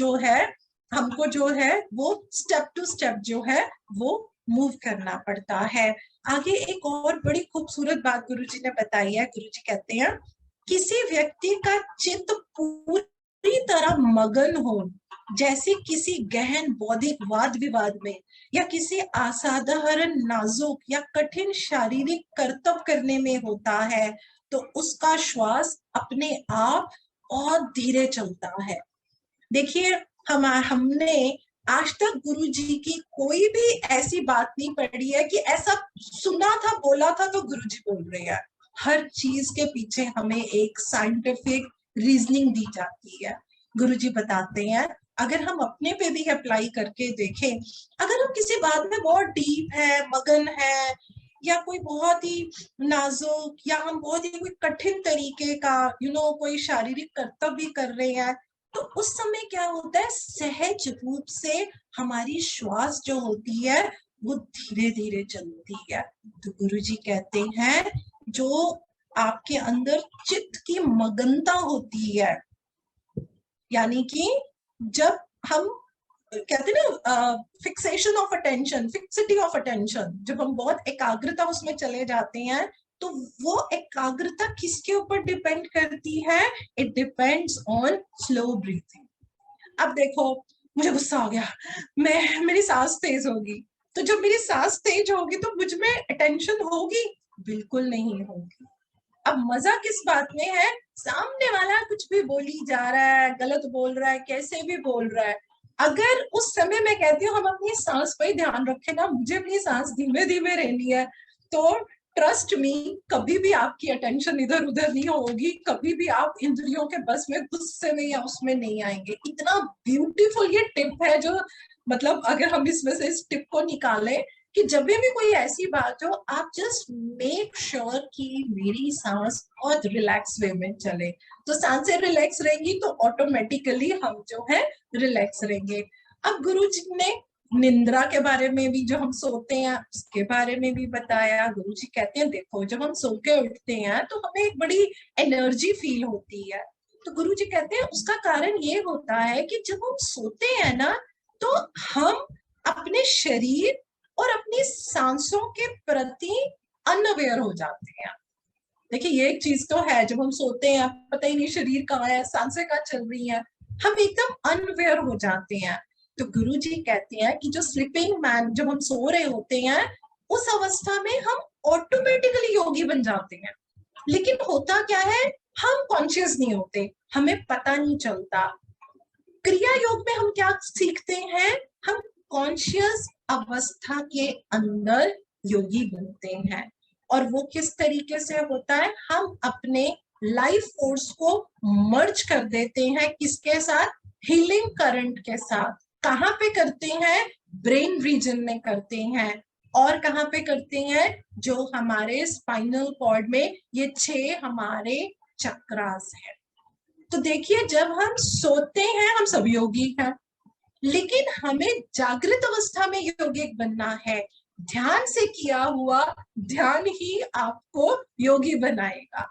Speaker 2: जो है वो स्टेप टू स्टेप जो है वो मूव करना पड़ता है। आगे एक और बड़ी खूबसूरत बात गुरुजी ने बताई है। गुरुजी कहते हैं किसी व्यक्ति का चित्त पूरी तरह मगन हो, जैसे किसी गहन बौद्धिक वाद विवाद में या किसी असाधारण नाजुक या कठिन शारीरिक कर्तव्य करने में होता है, तो उसका श्वास अपने आप और धीरे चलता है। देखिए हमने आज तक गुरु जी की कोई भी ऐसी बात नहीं पढ़ी है कि ऐसा सुना था बोला था तो गुरु जी बोल रहे हैं। हर चीज के पीछे हमें एक साइंटिफिक रीजनिंग दी जाती है। गुरु जी बताते हैं अगर हम अपने पे भी अप्लाई करके देखें, अगर हम किसी बात में बहुत डीप है, मगन है, या कोई बहुत ही नाजुक या हम बहुत ही कोई कठिन तरीके का कोई शारीरिक कर्तव्य भी कर रहे हैं, तो उस समय क्या होता है, सहज रूप से हमारी श्वास जो होती है वो धीरे धीरे चलती है। तो गुरुजी कहते हैं जो आपके अंदर चित्त की मगनता होती है, यानी कि जब हम कहते हैं ना fixation of attention, fixity of attention, जब हम बहुत एकाग्रता उसमें चले जाते हैं, तो वो एकाग्रता किसके ऊपर डिपेंड करती है? It depends on slow breathing. अब देखो मुझे गुस्सा आ गया, मेरी सांस तेज होगी, तो जब मेरी सांस तेज होगी तो मुझ में अटेंशन होगी? बिल्कुल नहीं होगी। अब मजा किस बात में है? सामने वाला कुछ भी बोली जा रहा है, गलत बोल रहा है, कैसे भी बोल रहा है, अगर उस समय मैं कहती हूँ हम अपनी सांस पर ध्यान रखें ना, मुझे अपनी सांस धीमे धीमे रहनी है, तो ट्रस्ट मी कभी भी आपकी अटेंशन इधर उधर नहीं होगी, कभी भी आप इंद्रियों के बस में, गुस्से में या उसमें नहीं आएंगे। इतना ब्यूटीफुल ये टिप है जो मतलब अगर हम इसमें से इस टिप को निकालें कि जब भी कोई ऐसी बात हो, आप जस्ट मेक श्योर कि मेरी सांस बहुत रिलैक्स वे में चले। तो सांसें रिलैक्स रहेंगी तो ऑटोमेटिकली हम जो है रिलैक्स रहेंगे। अब गुरुजी ने निंद्रा के बारे में भी, जो हम सोते हैं उसके बारे में भी बताया। गुरुजी कहते हैं देखो जब हम सो के उठते हैं तो हमें एक बड़ी एनर्जी फील होती है। तो गुरुजी कहते हैं उसका कारण ये होता है कि जब हम सोते हैं ना, तो हम अपने शरीर और अपनी सांसों के प्रति अनअवेयर हो जाते हैं। देखिए ये एक चीज तो है, जब हम सोते हैं पता ही नहीं शरीर कहाँ है, सांसें कहाँ चल रही हैं, हम एकदम अनअवेयर हो जाते हैं। तो गुरुजी कहते हैं कि जो स्लीपिंग मैन, जब हम सो रहे होते हैं उस अवस्था में हम ऑटोमेटिकली योगी बन जाते हैं। लेकिन होता क्या है, हम कॉन्शियस नहीं होते, हमें पता नहीं चलता। क्रिया योग में हम क्या सीखते हैं, हम कॉन्शियस अवस्था के अंदर योगी बनते हैं। और वो किस तरीके से होता है, हम अपने लाइफ फोर्स को मर्ज कर देते हैं किसके साथ? हीलिंग करंट के साथ। कहाँ पे करते हैं? ब्रेन रीजन में करते हैं। और कहाँ पे करते हैं? जो हमारे स्पाइनल कॉर्ड में ये 6 हमारे चक्रास है। तो देखिए जब हम सोते हैं हम सब योगी हैं, लेकिन हमें जागृत अवस्था में योगिक बनना है। ध्यान से किया हुआ ध्यान ही आपको योगी बनाएगा।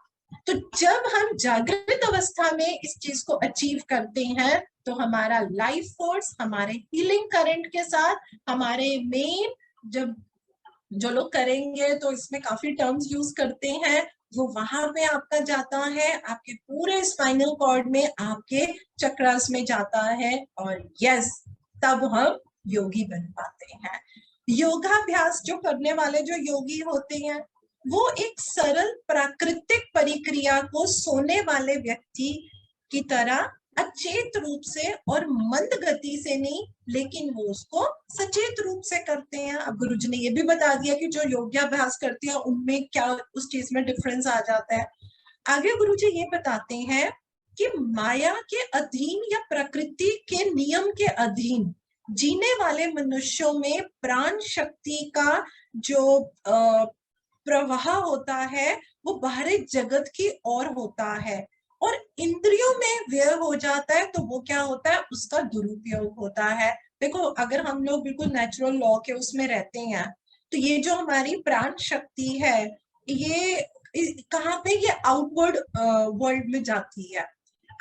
Speaker 2: तो जब हम जागृत अवस्था में इस चीज को अचीव करते हैं तो हमारा लाइफ फोर्स हमारे हीलिंग करंट के साथ, हमारे मेन, जब जो लोग करेंगे तो इसमें काफी टर्म्स यूज करते हैं, वो वहां पे आपका जाता है, आपके पूरे स्पाइनल कॉर्ड में, आपके चक्रास में जाता है, और यस तब हम योगी बन पाते हैं। योगाभ्यास जो करने वाले जो योगी होते हैं वो एक सरल प्राकृतिक परिक्रिया को सोने वाले व्यक्ति की तरह अचेत रूप से और मंद गति से नहीं, लेकिन वो उसको सचेत रूप से करते हैं। अब गुरुजी ने ये भी बता दिया कि जो योगाभ्यास करते हैं उनमें क्या उस चीज में डिफरेंस आ जाता है। आगे गुरुजी ये बताते हैं कि माया के अधीन या प्रकृति के नियम के अधीन जीने वाले मनुष्यों में प्राण शक्ति का जो प्रवाह होता है वो बाहरी जगत की ओर होता है, और इंद्रियों में व्यय हो जाता है, तो वो क्या होता है, उसका दुरुपयोग होता है। देखो, अगर हम लोग बिल्कुल नेचुरल लॉ के उसमें रहते हैं, तो ये जो हमारी प्राण शक्ति है, ये कहाँ पे, ये आउटवर्ड वर्ल्ड में जाती है।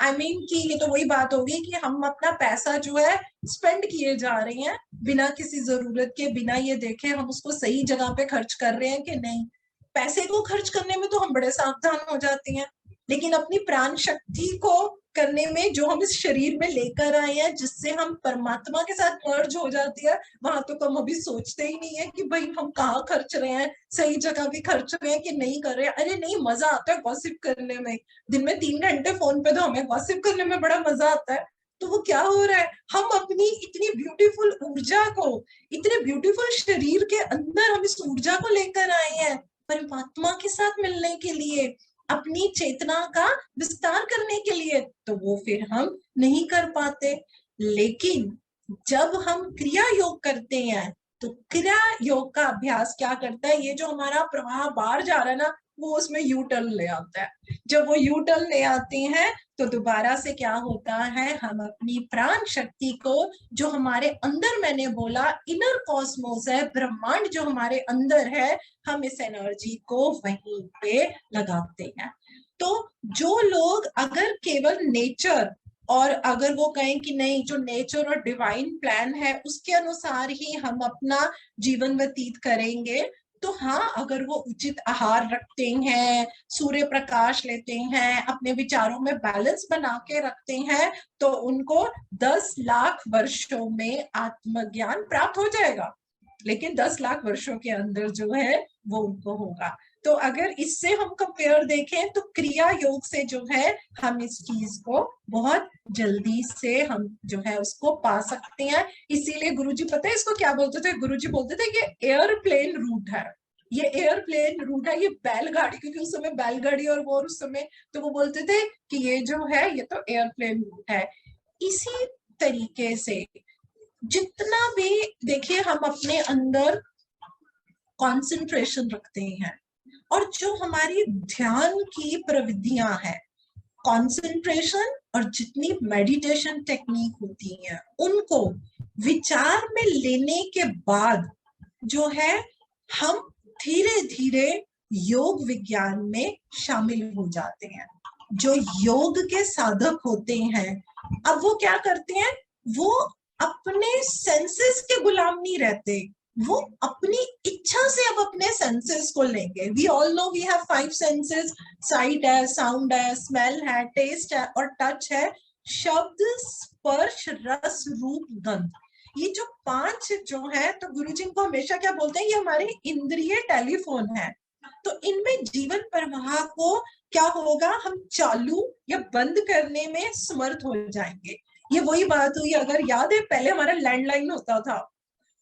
Speaker 2: आई मीन कि ये तो वही बात होगी कि हम अपना पैसा जो है स्पेंड किए जा रहे हैं बिना किसी जरूरत के, बिना ये देखे हम उसको सही जगह पे खर्च कर रहे हैं कि नहीं। पैसे को खर्च करने में तो हम बड़े सावधान हो जाते हैं, लेकिन अपनी प्राण शक्ति को करने में, जो हम इस शरीर में लेकर आए हैं, जिससे हम परमात्मा के साथ मर्ज हो जाती है, वहां तो हम अभी सोचते ही नहीं है कि भाई हम कहाँ खर्च रहे हैं, सही जगह भी खर्च रहे हैं कि नहीं कर रहे हैं। अरे नहीं, मजा आता है गॉसिप करने में। दिन में 3 घंटे फोन पे, तो हमें गॉसिप करने में बड़ा मजा आता है। तो वो क्या हो रहा है, हम अपनी इतनी ब्यूटीफुल ऊर्जा को, इतने ब्यूटीफुल शरीर के अंदर हम इस ऊर्जा को लेकर आए हैं परमात्मा के साथ मिलने के लिए, अपनी चेतना का विस्तार करने के लिए, तो वो फिर हम नहीं कर पाते। लेकिन जब हम क्रिया योग करते हैं, तो क्रिया योग का अभ्यास क्या करता है, ये जो हमारा प्रवाह बाहर जा रहा है ना, वो उसमें यू टर्न ले आता है। जब वो यू टर्न ले आते हैं, तो दोबारा से क्या होता है, हम अपनी प्राण शक्ति को, जो हमारे अंदर, मैंने बोला इनर कॉस्मोस है, ब्रह्मांड जो हमारे अंदर है, हम इस एनर्जी को वहीं पे लगाते हैं। तो जो लोग अगर केवल नेचर, और अगर वो कहें कि नहीं, जो नेचर और डिवाइन प्लान है उसके अनुसार ही हम अपना जीवन व्यतीत करेंगे, तो हाँ, अगर वो उचित आहार रखते हैं, सूर्य प्रकाश लेते हैं, अपने विचारों में बैलेंस बना के रखते हैं, तो उनको 10 लाख वर्षों में आत्मज्ञान प्राप्त हो जाएगा। लेकिन 10 लाख वर्षों के अंदर जो है वो उनको होगा। तो अगर इससे हम कंपेयर देखें, तो क्रिया योग से जो है हम इस चीज को बहुत जल्दी से हम जो है उसको पा सकते हैं। इसीलिए गुरुजी, पता है इसको क्या बोलते थे, गुरुजी बोलते थे कि एयरप्लेन रूट है, ये एयरप्लेन रूट है, ये बैलगाड़ी, क्योंकि उस समय बैलगाड़ी और वो उस समय, तो वो बोलते थे कि ये जो है ये तो एयरप्लेन रूट है। इसी तरीके से जितना भी, देखिए, हम अपने अंदर कंसंट्रेशन रखते हैं, और जो हमारी ध्यान की प्रविधियां हैं, कंसंट्रेशन और जितनी मेडिटेशन टेक्निक होती हैं, उनको विचार में लेने के बाद जो है हम धीरे धीरे योग विज्ञान में शामिल हो जाते हैं। जो योग के साधक होते हैं, अब वो क्या करते हैं, वो अपने सेंसेस के गुलाम नहीं रहते, वो अपनी इच्छा से अब अपने सेंसेस को लेंगे। We all know we have 5 senses, sight है, साउंड है, स्मेल है, टेस्ट है और टच है, शब्द, स्पर्श, रस, रूप, गंध। ये जो 5 जो है, तो गुरुजी को हमेशा क्या बोलते हैं, ये हमारे इंद्रिय टेलीफोन है। तो इनमें जीवन प्रवाह को क्या होगा, हम चालू या बंद करने में समर्थ हो जाएंगे। ये वही बात हुई, अगर याद है पहले हमारा लैंडलाइन होता था,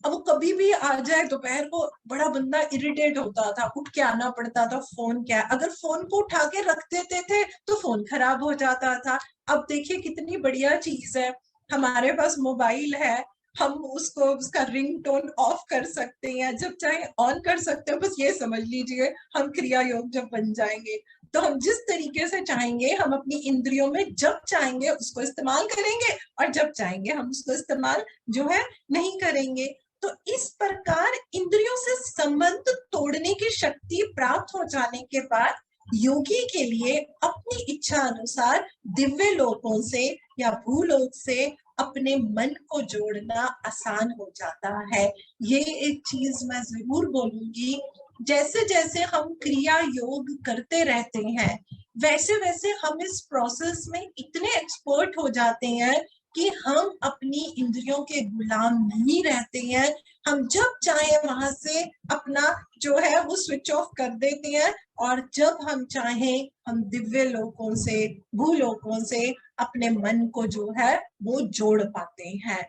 Speaker 2: अब वो कभी भी आ जाए, दोपहर को बड़ा बंदा इरिटेट होता था, उठ के आना पड़ता था, फोन क्या है, अगर फोन को उठा के रख देते थे तो फोन खराब हो जाता था। अब देखिए कितनी बढ़िया चीज है, हमारे पास मोबाइल है, हम उसको, उसका रिंगटोन ऑफ कर सकते हैं, जब चाहे ऑन कर सकते हैं। बस ये समझ लीजिए, हम क्रिया योग जब बन जाएंगे, तो हम जिस तरीके से चाहेंगे, हम अपनी इंद्रियों में जब चाहेंगे उसको इस्तेमाल करेंगे, और जब चाहेंगे हम उसको इस्तेमाल जो है नहीं करेंगे। तो इस प्रकार इंद्रियों से संबंध तोड़ने की शक्ति प्राप्त हो जाने के बाद, योगी के लिए अपनी इच्छा अनुसार दिव्य लोकों से या भूलोक से अपने मन को जोड़ना आसान हो जाता है। ये एक चीज मैं जरूर बोलूंगी, जैसे जैसे हम क्रिया योग करते रहते हैं, वैसे वैसे हम इस प्रोसेस में इतने एक्सपर्ट हो जाते हैं कि हम अपनी इंद्रियों के गुलाम नहीं रहते हैं। हम जब चाहे वहां से अपना जो है वो स्विच ऑफ कर देते हैं, और जब हम चाहें हम दिव्य लोकों से, भूलोकों से अपने मन को जो है वो जोड़ पाते हैं।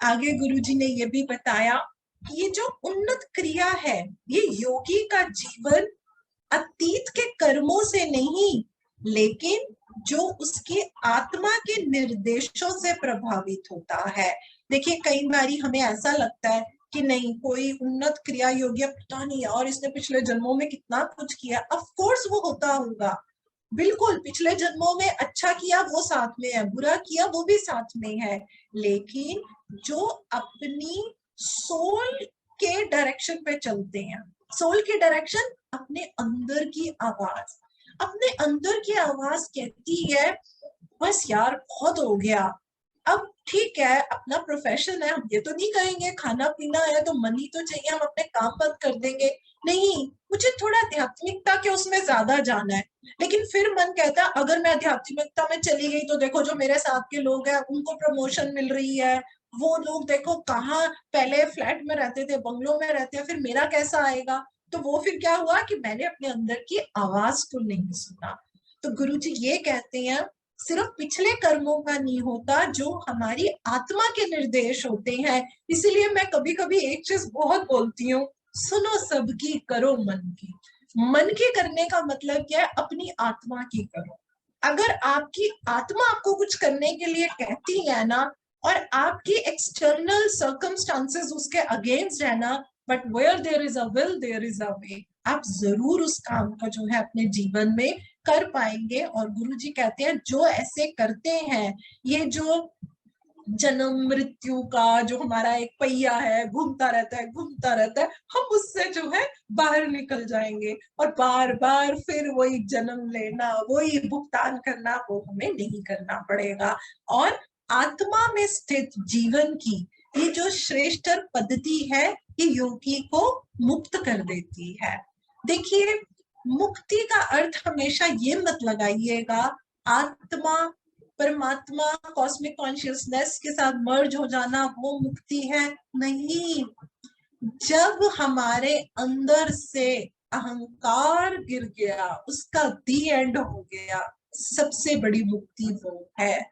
Speaker 2: आगे गुरुजी ने ये भी बताया कि ये जो उन्नत क्रिया है, ये योगी का जीवन अतीत के कर्मों से नहीं, लेकिन जो उसके आत्मा के निर्देशों से प्रभावित होता है। देखिए, कई बार हमें ऐसा लगता है कि नहीं कोई उन्नत क्रिया योग्य पता नहीं और इसने पिछले जन्मों में कितना कुछ किया, ऑफ कोर्स वो होता होगा, बिल्कुल पिछले जन्मों में अच्छा किया वो साथ में है, बुरा किया वो भी साथ में है, लेकिन जो अपनी सोल के डायरेक्शन पे चलते हैं, सोल की डायरेक्शन अपने अंदर की आवाज, अपने अंदर की आवाज कहती है बस यार बहुत हो गया, अब ठीक है अपना प्रोफेशन है, हम ये तो नहीं कहेंगे, खाना पीना है तो मनी तो चाहिए, हम अपने काम बंद कर देंगे, नहीं मुझे थोड़ा आध्यात्मिकता के उसमें ज्यादा जाना है, लेकिन फिर मन कहता है अगर मैं आध्यात्मिकता में चली गई तो देखो जो मेरे साथ के लोग हैं उनको प्रमोशन मिल रही है, वो लोग देखो कहाँ पहले फ्लैट में रहते थे बंगलों में रहते हैं, फिर मेरा कैसा आएगा, तो वो फिर क्या हुआ कि मैंने अपने अंदर की आवाज को नहीं सुना। तो गुरुजी ये कहते हैं सिर्फ पिछले कर्मों का नहीं होता, जो हमारी आत्मा के निर्देश होते हैं, इसीलिए मैं कभी कभी एक चीज बहुत बोलती हूँ, सुनो सबकी करो मन की। मन की करने का मतलब क्या है, अपनी आत्मा की करो। अगर आपकी आत्मा आपको कुछ करने के लिए कहती है ना, और आपकी एक्सटर्नल सर्कमस्टांसेस उसके अगेंस्ट है ना, but where there is a will there is a way, आप जरूर उस काम को जो है अपने जीवन में कर पाएंगे। और गुरुजी कहते हैं जो ऐसे करते हैं, ये जो जन्म मृत्यु का जो हमारा एक पहिया है घूमता रहता है घूमता रहता है, हम उससे जो है बाहर निकल जाएंगे और बार बार फिर वही जन्म लेना वही भुगतान करना वो हमें नहीं करना पड़ेगा। और आत्मा में स्थित जीवन की ये जो श्रेष्ठ पद्धति है, ये योगी को मुक्त कर देती है। देखिए मुक्ति का अर्थ हमेशा ये मत लगाइएगा आत्मा परमात्मा कॉस्मिक कॉन्शियसनेस के साथ मर्ज हो जाना वो मुक्ति है, नहीं। जब हमारे अंदर से अहंकार गिर गया, उसका दी एंड हो गया, सबसे बड़ी मुक्ति वो है।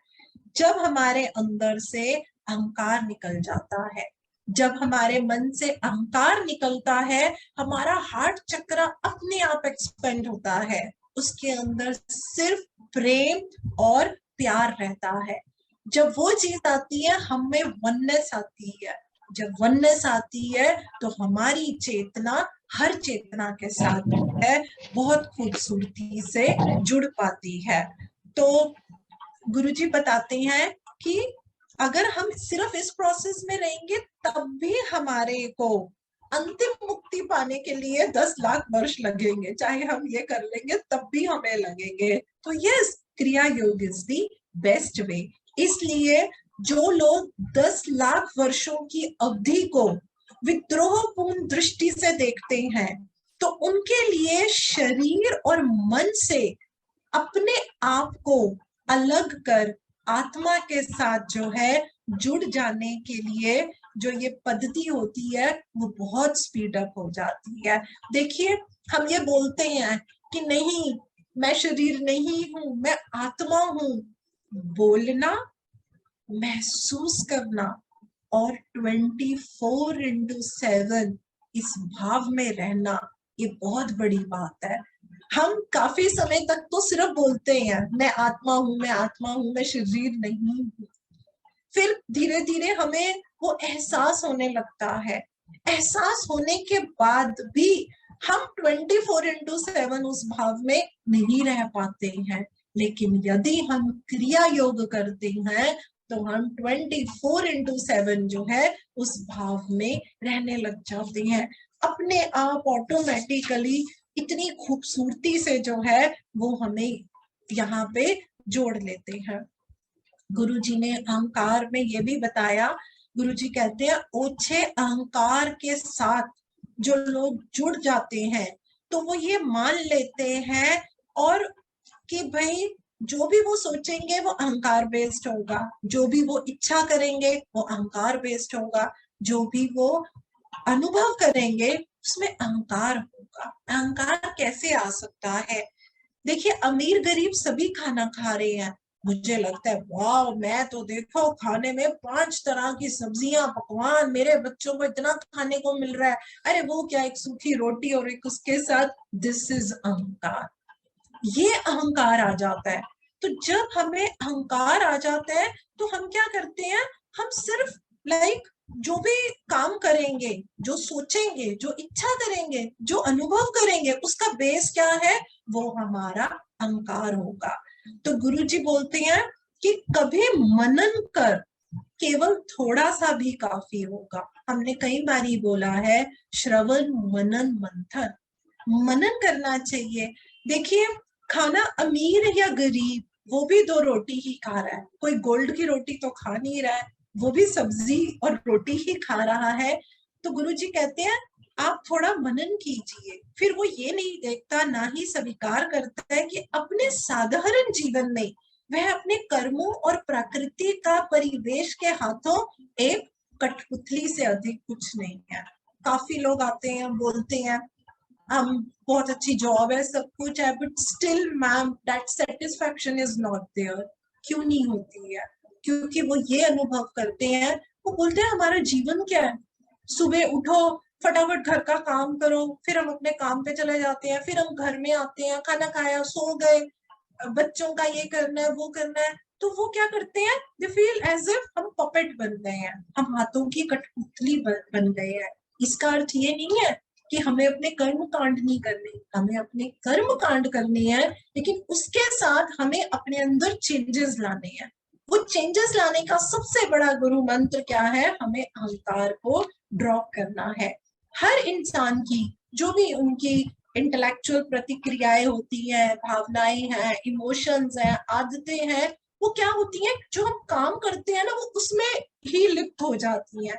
Speaker 2: जब हमारे अंदर से अहंकार निकल जाता है, जब हमारे मन से अहंकार निकलता है, हमारा हार्ट चक्र अपने आप एक्सपेंड होता है, उसके अंदर सिर्फ प्रेम और प्यार रहता है। जब वो चीज आती है हम में वननेस आती है, जब वननेस आती है तो हमारी चेतना हर चेतना के साथ है बहुत खूबसूरती से जुड़ पाती है। तो गुरुजी बताते हैं कि अगर हम सिर्फ इस प्रोसेस में रहेंगे तब भी हमारे को अंतिम मुक्ति पाने के लिए 10 लाख वर्ष लगेंगे, चाहे हम ये कर लेंगे तब भी हमें लगेंगे। तो यस, क्रिया योग इज दी बेस्ट वे। इसलिए जो लोग 10 लाख वर्षों की अवधि को विद्रोहपूर्ण दृष्टि से देखते हैं, तो उनके लिए शरीर और मन से अपने आप को अलग कर आत्मा के साथ जो है जुड़ जाने के लिए जो ये पद्धति होती है वो बहुत स्पीड अप हो जाती है। देखिए हम ये बोलते हैं कि नहीं मैं शरीर नहीं हूं मैं आत्मा हूं, बोलना, महसूस करना और 24/7 इस भाव में रहना, ये बहुत बड़ी बात है। हम काफी समय तक तो सिर्फ बोलते हैं मैं आत्मा हूं मैं आत्मा हूं मैं शरीर नहीं हूं, फिर धीरे धीरे हमें वो एहसास होने लगता है, एहसास होने के बाद भी हम 24/7 उस भाव में नहीं रह पाते हैं। लेकिन यदि हम क्रिया योग करते हैं तो हम 24/7 जो है उस भाव में रहने लग जाते हैं, अपने आप ऑटोमेटिकली इतनी खूबसूरती से जो है वो हमें यहाँ पे जोड़ लेते हैं। गुरुजी ने अहंकार में ये भी बताया, गुरुजी कहते हैं ओछे अहंकार के साथ जो लोग जुड़ जाते हैं तो वो ये मान लेते हैं और कि भाई जो भी वो सोचेंगे वो अहंकार बेस्ड होगा, जो भी वो इच्छा करेंगे वो अहंकार बेस्ड होगा, जो भी वो अनुभव करेंगे उसमें अहंकार होगा। अहंकार कैसे आ सकता है? देखिए अमीर गरीब सभी खाना खा रहे हैं, मुझे लगता है वाह मैं तो देखो खाने में 5 तरह की सब्जियां पकवान मेरे बच्चों को इतना खाने को मिल रहा है, अरे वो क्या एक सूखी रोटी और एक उसके साथ, दिस इज अहंकार, ये अहंकार आ जाता है। तो जब हमें अहंकार आ जाता है तो हम क्या करते हैं, हम सिर्फ जो भी काम करेंगे, जो सोचेंगे, जो इच्छा करेंगे, जो अनुभव करेंगे, उसका बेस क्या है? वो हमारा अहंकार होगा। तो गुरुजी बोलते हैं कि कभी मनन कर, केवल थोड़ा सा भी काफी होगा। हमने कई बारी बोला है, श्रवण मनन मंथन, मनन करना चाहिए। देखिए, खाना अमीर या गरीब, वो भी दो रोटी ही खा रहा है, कोई गोल्ड की रोटी तो खा नहीं रहा है, वो भी सब्जी और रोटी ही खा रहा है। तो गुरुजी कहते हैं आप थोड़ा मनन कीजिए। फिर वो ये नहीं देखता, ना ही स्वीकार करता है कि अपने साधारण जीवन में वह अपने कर्मों और प्रकृति का परिवेश के हाथों एक कठपुतली से अधिक कुछ नहीं है। काफी लोग आते हैं, बोलते हैं हम बहुत अच्छी जॉब है, सब कुछ है, but still ma'am that satisfaction is not there. क्यों नहीं होती है? क्योंकि वो ये अनुभव करते हैं, वो बोलते हैं हमारा जीवन क्या है? सुबह उठो, फटाफट घर का काम करो, फिर हम अपने काम पे चले जाते हैं, फिर हम घर में आते हैं, खाना खाया, सो गए, बच्चों का ये करना है, वो करना है। तो वो क्या करते हैं? दे फील एज इफ हम पपेट बन गए हैं, हम हाथों की कठपुतली बन गए हैं। इसका अर्थ ये नहीं है कि हमें अपने कर्म कांड नहीं करने, हमें अपने कर्म कांड करने हैं, लेकिन उसके साथ हमें अपने अंदर चेंजेस लाने हैं। वो चेंजेस लाने का सबसे बड़ा गुरु मंत्र क्या है? हमें अहंकार को ड्रॉप करना है। हर इंसान की जो भी उनकी इंटेलेक्चुअल प्रतिक्रियाएं होती हैं, भावनाएं हैं, इमोशंस हैं, आदतें हैं, वो क्या होती हैं? जो हम काम करते हैं ना, वो उसमें ही लिप्त हो जाती हैं।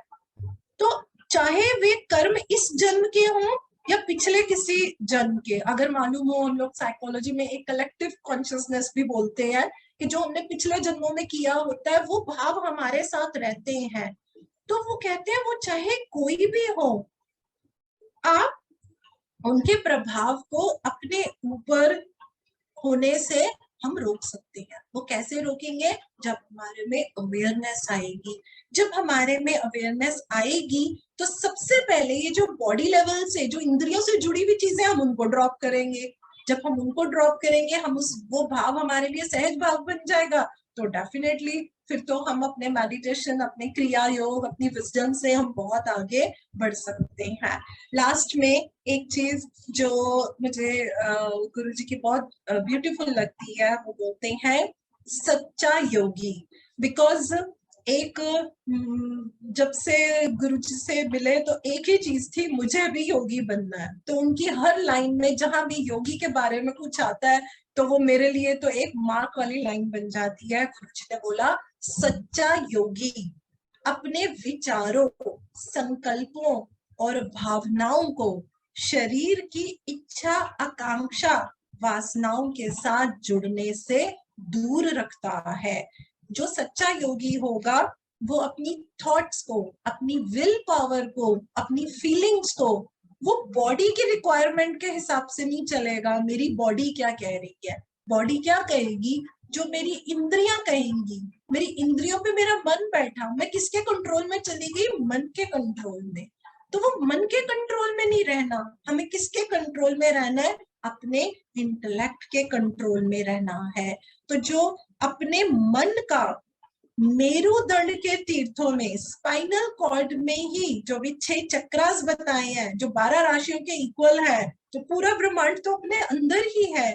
Speaker 2: तो चाहे वे कर्म इस जन्म के हों या पिछले किसी जन्म के, अगर मालूम हो, हम लोग साइकोलॉजी में एक कलेक्टिव कॉन्शियसनेस भी बोलते हैं कि जो हमने पिछले जन्मों में किया होता है वो भाव हमारे साथ रहते हैं। तो वो कहते हैं वो चाहे कोई भी हो, आप उनके प्रभाव को अपने ऊपर होने से हम रोक सकते हैं। वो कैसे रोकेंगे? जब हमारे में अवेयरनेस आएगी। जब हमारे में अवेयरनेस आएगी तो सबसे पहले ये जो बॉडी लेवल से, जो इंद्रियों से जुड़ी हुई चीजें, हम उनको ड्रॉप करेंगे। जब हम उनको ड्रॉप करेंगे, हम वो भाव हमारे लिए सहज भाव बन जाएगा। तो डेफिनेटली फिर तो हम अपने मेडिटेशन, अपने क्रिया योग, अपनी विजडम से हम बहुत आगे बढ़ सकते हैं। लास्ट में एक चीज जो मुझे गुरुजी की बहुत ब्यूटीफुल लगती है, वो बोलते हैं सच्चा योगी। बिकॉज एक जब से गुरुजी से मिले तो एक ही चीज थी, मुझे भी योगी बनना है। तो उनकी हर लाइन में जहां भी योगी के बारे में कुछ आता है तो वो मेरे लिए तो एक मार्क वाली लाइन बन जाती है। गुरुजी ने बोला सच्चा योगी अपने विचारों, संकल्पों और भावनाओं को शरीर की इच्छा, आकांक्षा, वासनाओं के साथ जुड़ने से दूर रखता है। जो सच्चा योगी होगा वो अपनी थॉट्स को, अपनी विल पावर को, अपनी फीलिंग्स को, वो बॉडी की रिक्वायरमेंट के हिसाब से नहीं चलेगा। मेरी बॉडी क्या कह रही है, बॉडी क्या कहेगी, जो मेरी इंद्रियां कहेंगी। मेरी इंद्रियों पे मेरा मन बैठा, मैं किसके कंट्रोल में चली गई? मन के कंट्रोल में। तो वो मन के कंट्रोल में नहीं रहना, हमें किसके कंट्रोल में रहना है? अपने इंटेलेक्ट के कंट्रोल में रहना है। तो जो अपने मन का मेरुदंड के तीर्थों में, स्पाइनल कॉर्ड में ही जो भी 6 चक्रास बताए हैं, जो 12 राशियों के इक्वल है, जो पूरा ब्रह्मांड तो अपने अंदर ही है,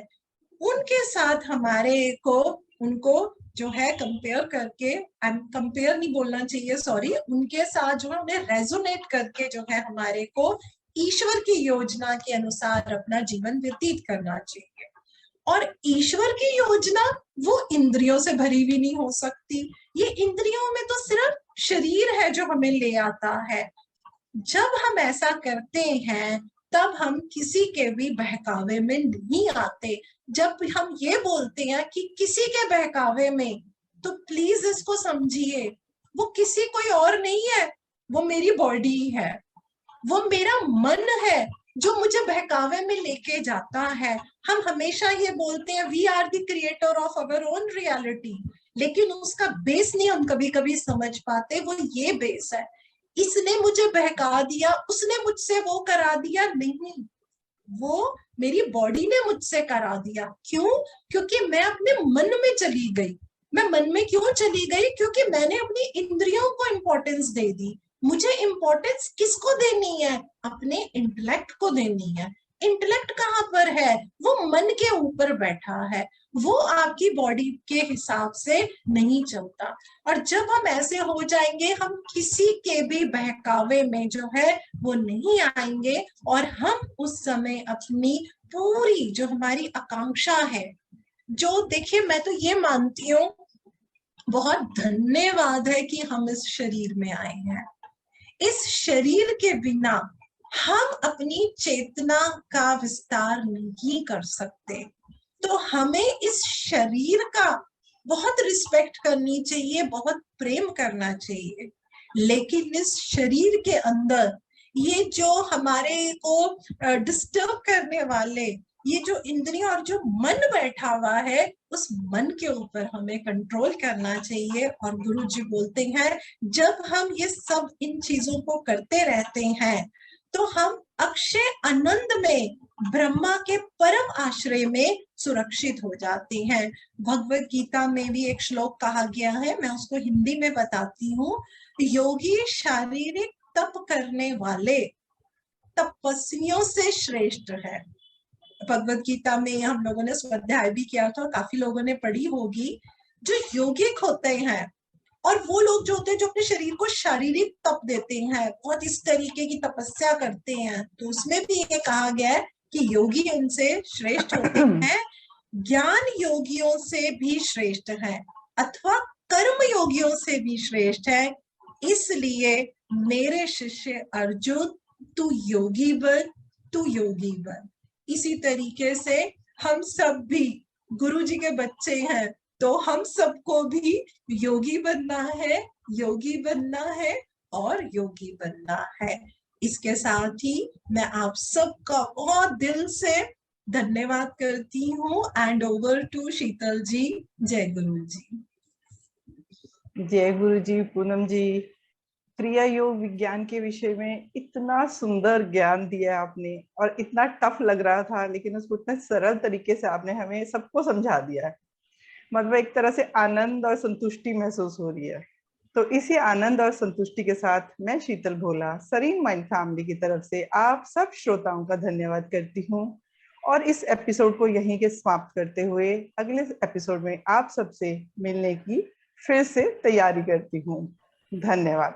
Speaker 2: उनके साथ हमारे को, उनको जो है कंपेयर करके, कंपेयर नहीं बोलना चाहिए, सॉरी, उनके साथ जो है उन्हें रेजोनेट करके जो है हमारे को ईश्वर की योजना के अनुसार अपना जीवन व्यतीत करना चाहिए। और ईश्वर की योजना वो इंद्रियों से भरी हुई नहीं हो सकती। ये इंद्रियों में तो सिर्फ शरीर है जो हमें ले आता है। जब हम ऐसा करते हैं तब हम किसी के भी बहकावे में नहीं आते। जब हम ये बोलते हैं कि किसी के बहकावे में, तो प्लीज इसको समझिए, वो किसी कोई और नहीं है, वो मेरी बॉडी है, वो मेरा मन है जो मुझे बहकावे में लेके जाता है। हम हमेशा ये बोलते हैं we are the creator of our own reality, लेकिन उसका बेस नहीं हम कभी कभी समझ पाते। वो ये बेस है, इसने मुझे बहका दिया, उसने मुझसे वो करा दिया, नहीं, वो मेरी बॉडी ने मुझसे करा दिया। क्यों? क्योंकि मैं अपने मन में चली गई। मैं मन में क्यों चली गई? क्योंकि मैंने अपनी इंद्रियों को इंपॉर्टेंस दे दी, मुझे इम्पोर्टेंस किसको देनी है? अपने इंटेलेक्ट को देनी है। इंटेलेक्ट कहाँ पर है? वो मन के ऊपर बैठा है, वो आपकी बॉडी के हिसाब से नहीं चलता। और जब हम ऐसे हो जाएंगे, हम किसी के भी बहकावे में जो है वो नहीं आएंगे, और हम उस समय अपनी पूरी जो हमारी आकांक्षा है, जो देखिए मैं तो ये मानती हूँ बहुत धन्यवाद है कि हम इस शरीर में आए हैं। इस शरीर के बिना हम अपनी चेतना का विस्तार नहीं कर सकते। तो हमें इस शरीर का बहुत रिस्पेक्ट करनी चाहिए, बहुत प्रेम करना चाहिए। लेकिन इस शरीर के अंदर ये जो हमारे को डिस्टर्ब करने वाले ये जो इंद्रिय और जो मन बैठा हुआ है, उस मन के ऊपर हमें कंट्रोल करना चाहिए। और गुरु जी बोलते हैं जब हम ये सब इन चीजों को करते रहते हैं तो हम अक्षय आनंद में ब्रह्मा के परम आश्रय में सुरक्षित हो जाते हैं। भगवत गीता में भी एक श्लोक कहा गया है, मैं उसको हिंदी में बताती हूँ। योगी शारीरिक तप करने वाले तपस्वियों से श्रेष्ठ है। भगवत गीता में हम लोगों ने स्वाध्याय भी किया था, काफी लोगों ने पढ़ी होगी। जो योगिक होते हैं और वो लोग जो होते हैं जो अपने शरीर को शारीरिक तप देते हैं, बहुत इस तरीके की तपस्या करते हैं, तो उसमें भी ये कहा गया है कि योगी उनसे श्रेष्ठ होते हैं, ज्ञान योगियों से भी श्रेष्ठ है, अथवा कर्म योगियों से भी श्रेष्ठ है। इसलिए मेरे शिष्य अर्जुन, तू योगी बन, तू योगी बन। इसी तरीके से हम सब भी गुरु जी के बच्चे हैं, तो हम सबको भी योगी बनना है, योगी बनना है और योगी बनना है। इसके साथ ही मैं आप सबका बहुत दिल से धन्यवाद करती हूँ। एंड ओवर टू शीतल जी। जय गुरु जी।
Speaker 1: जय गुरु जी। पूनम जी, क्रिया योग विज्ञान के विषय में इतना सुंदर ज्ञान दिया आपने, और इतना टफ लग रहा था लेकिन उसको इतने सरल तरीके से आपने हमें सबको समझा दिया है। मतलब एक तरह से आनंद और संतुष्टि महसूस हो रही है। तो इसी आनंद और संतुष्टि के साथ मैं शीतल भोला सरीन माइंड फैमिली की तरफ से आप सब श्रोताओं का धन्यवाद करती हूँ, और इस एपिसोड को यहीं के समाप्त करते हुए अगले एपिसोड में आप सबसे मिलने की फिर से तैयारी करती हूँ। धन्यवाद।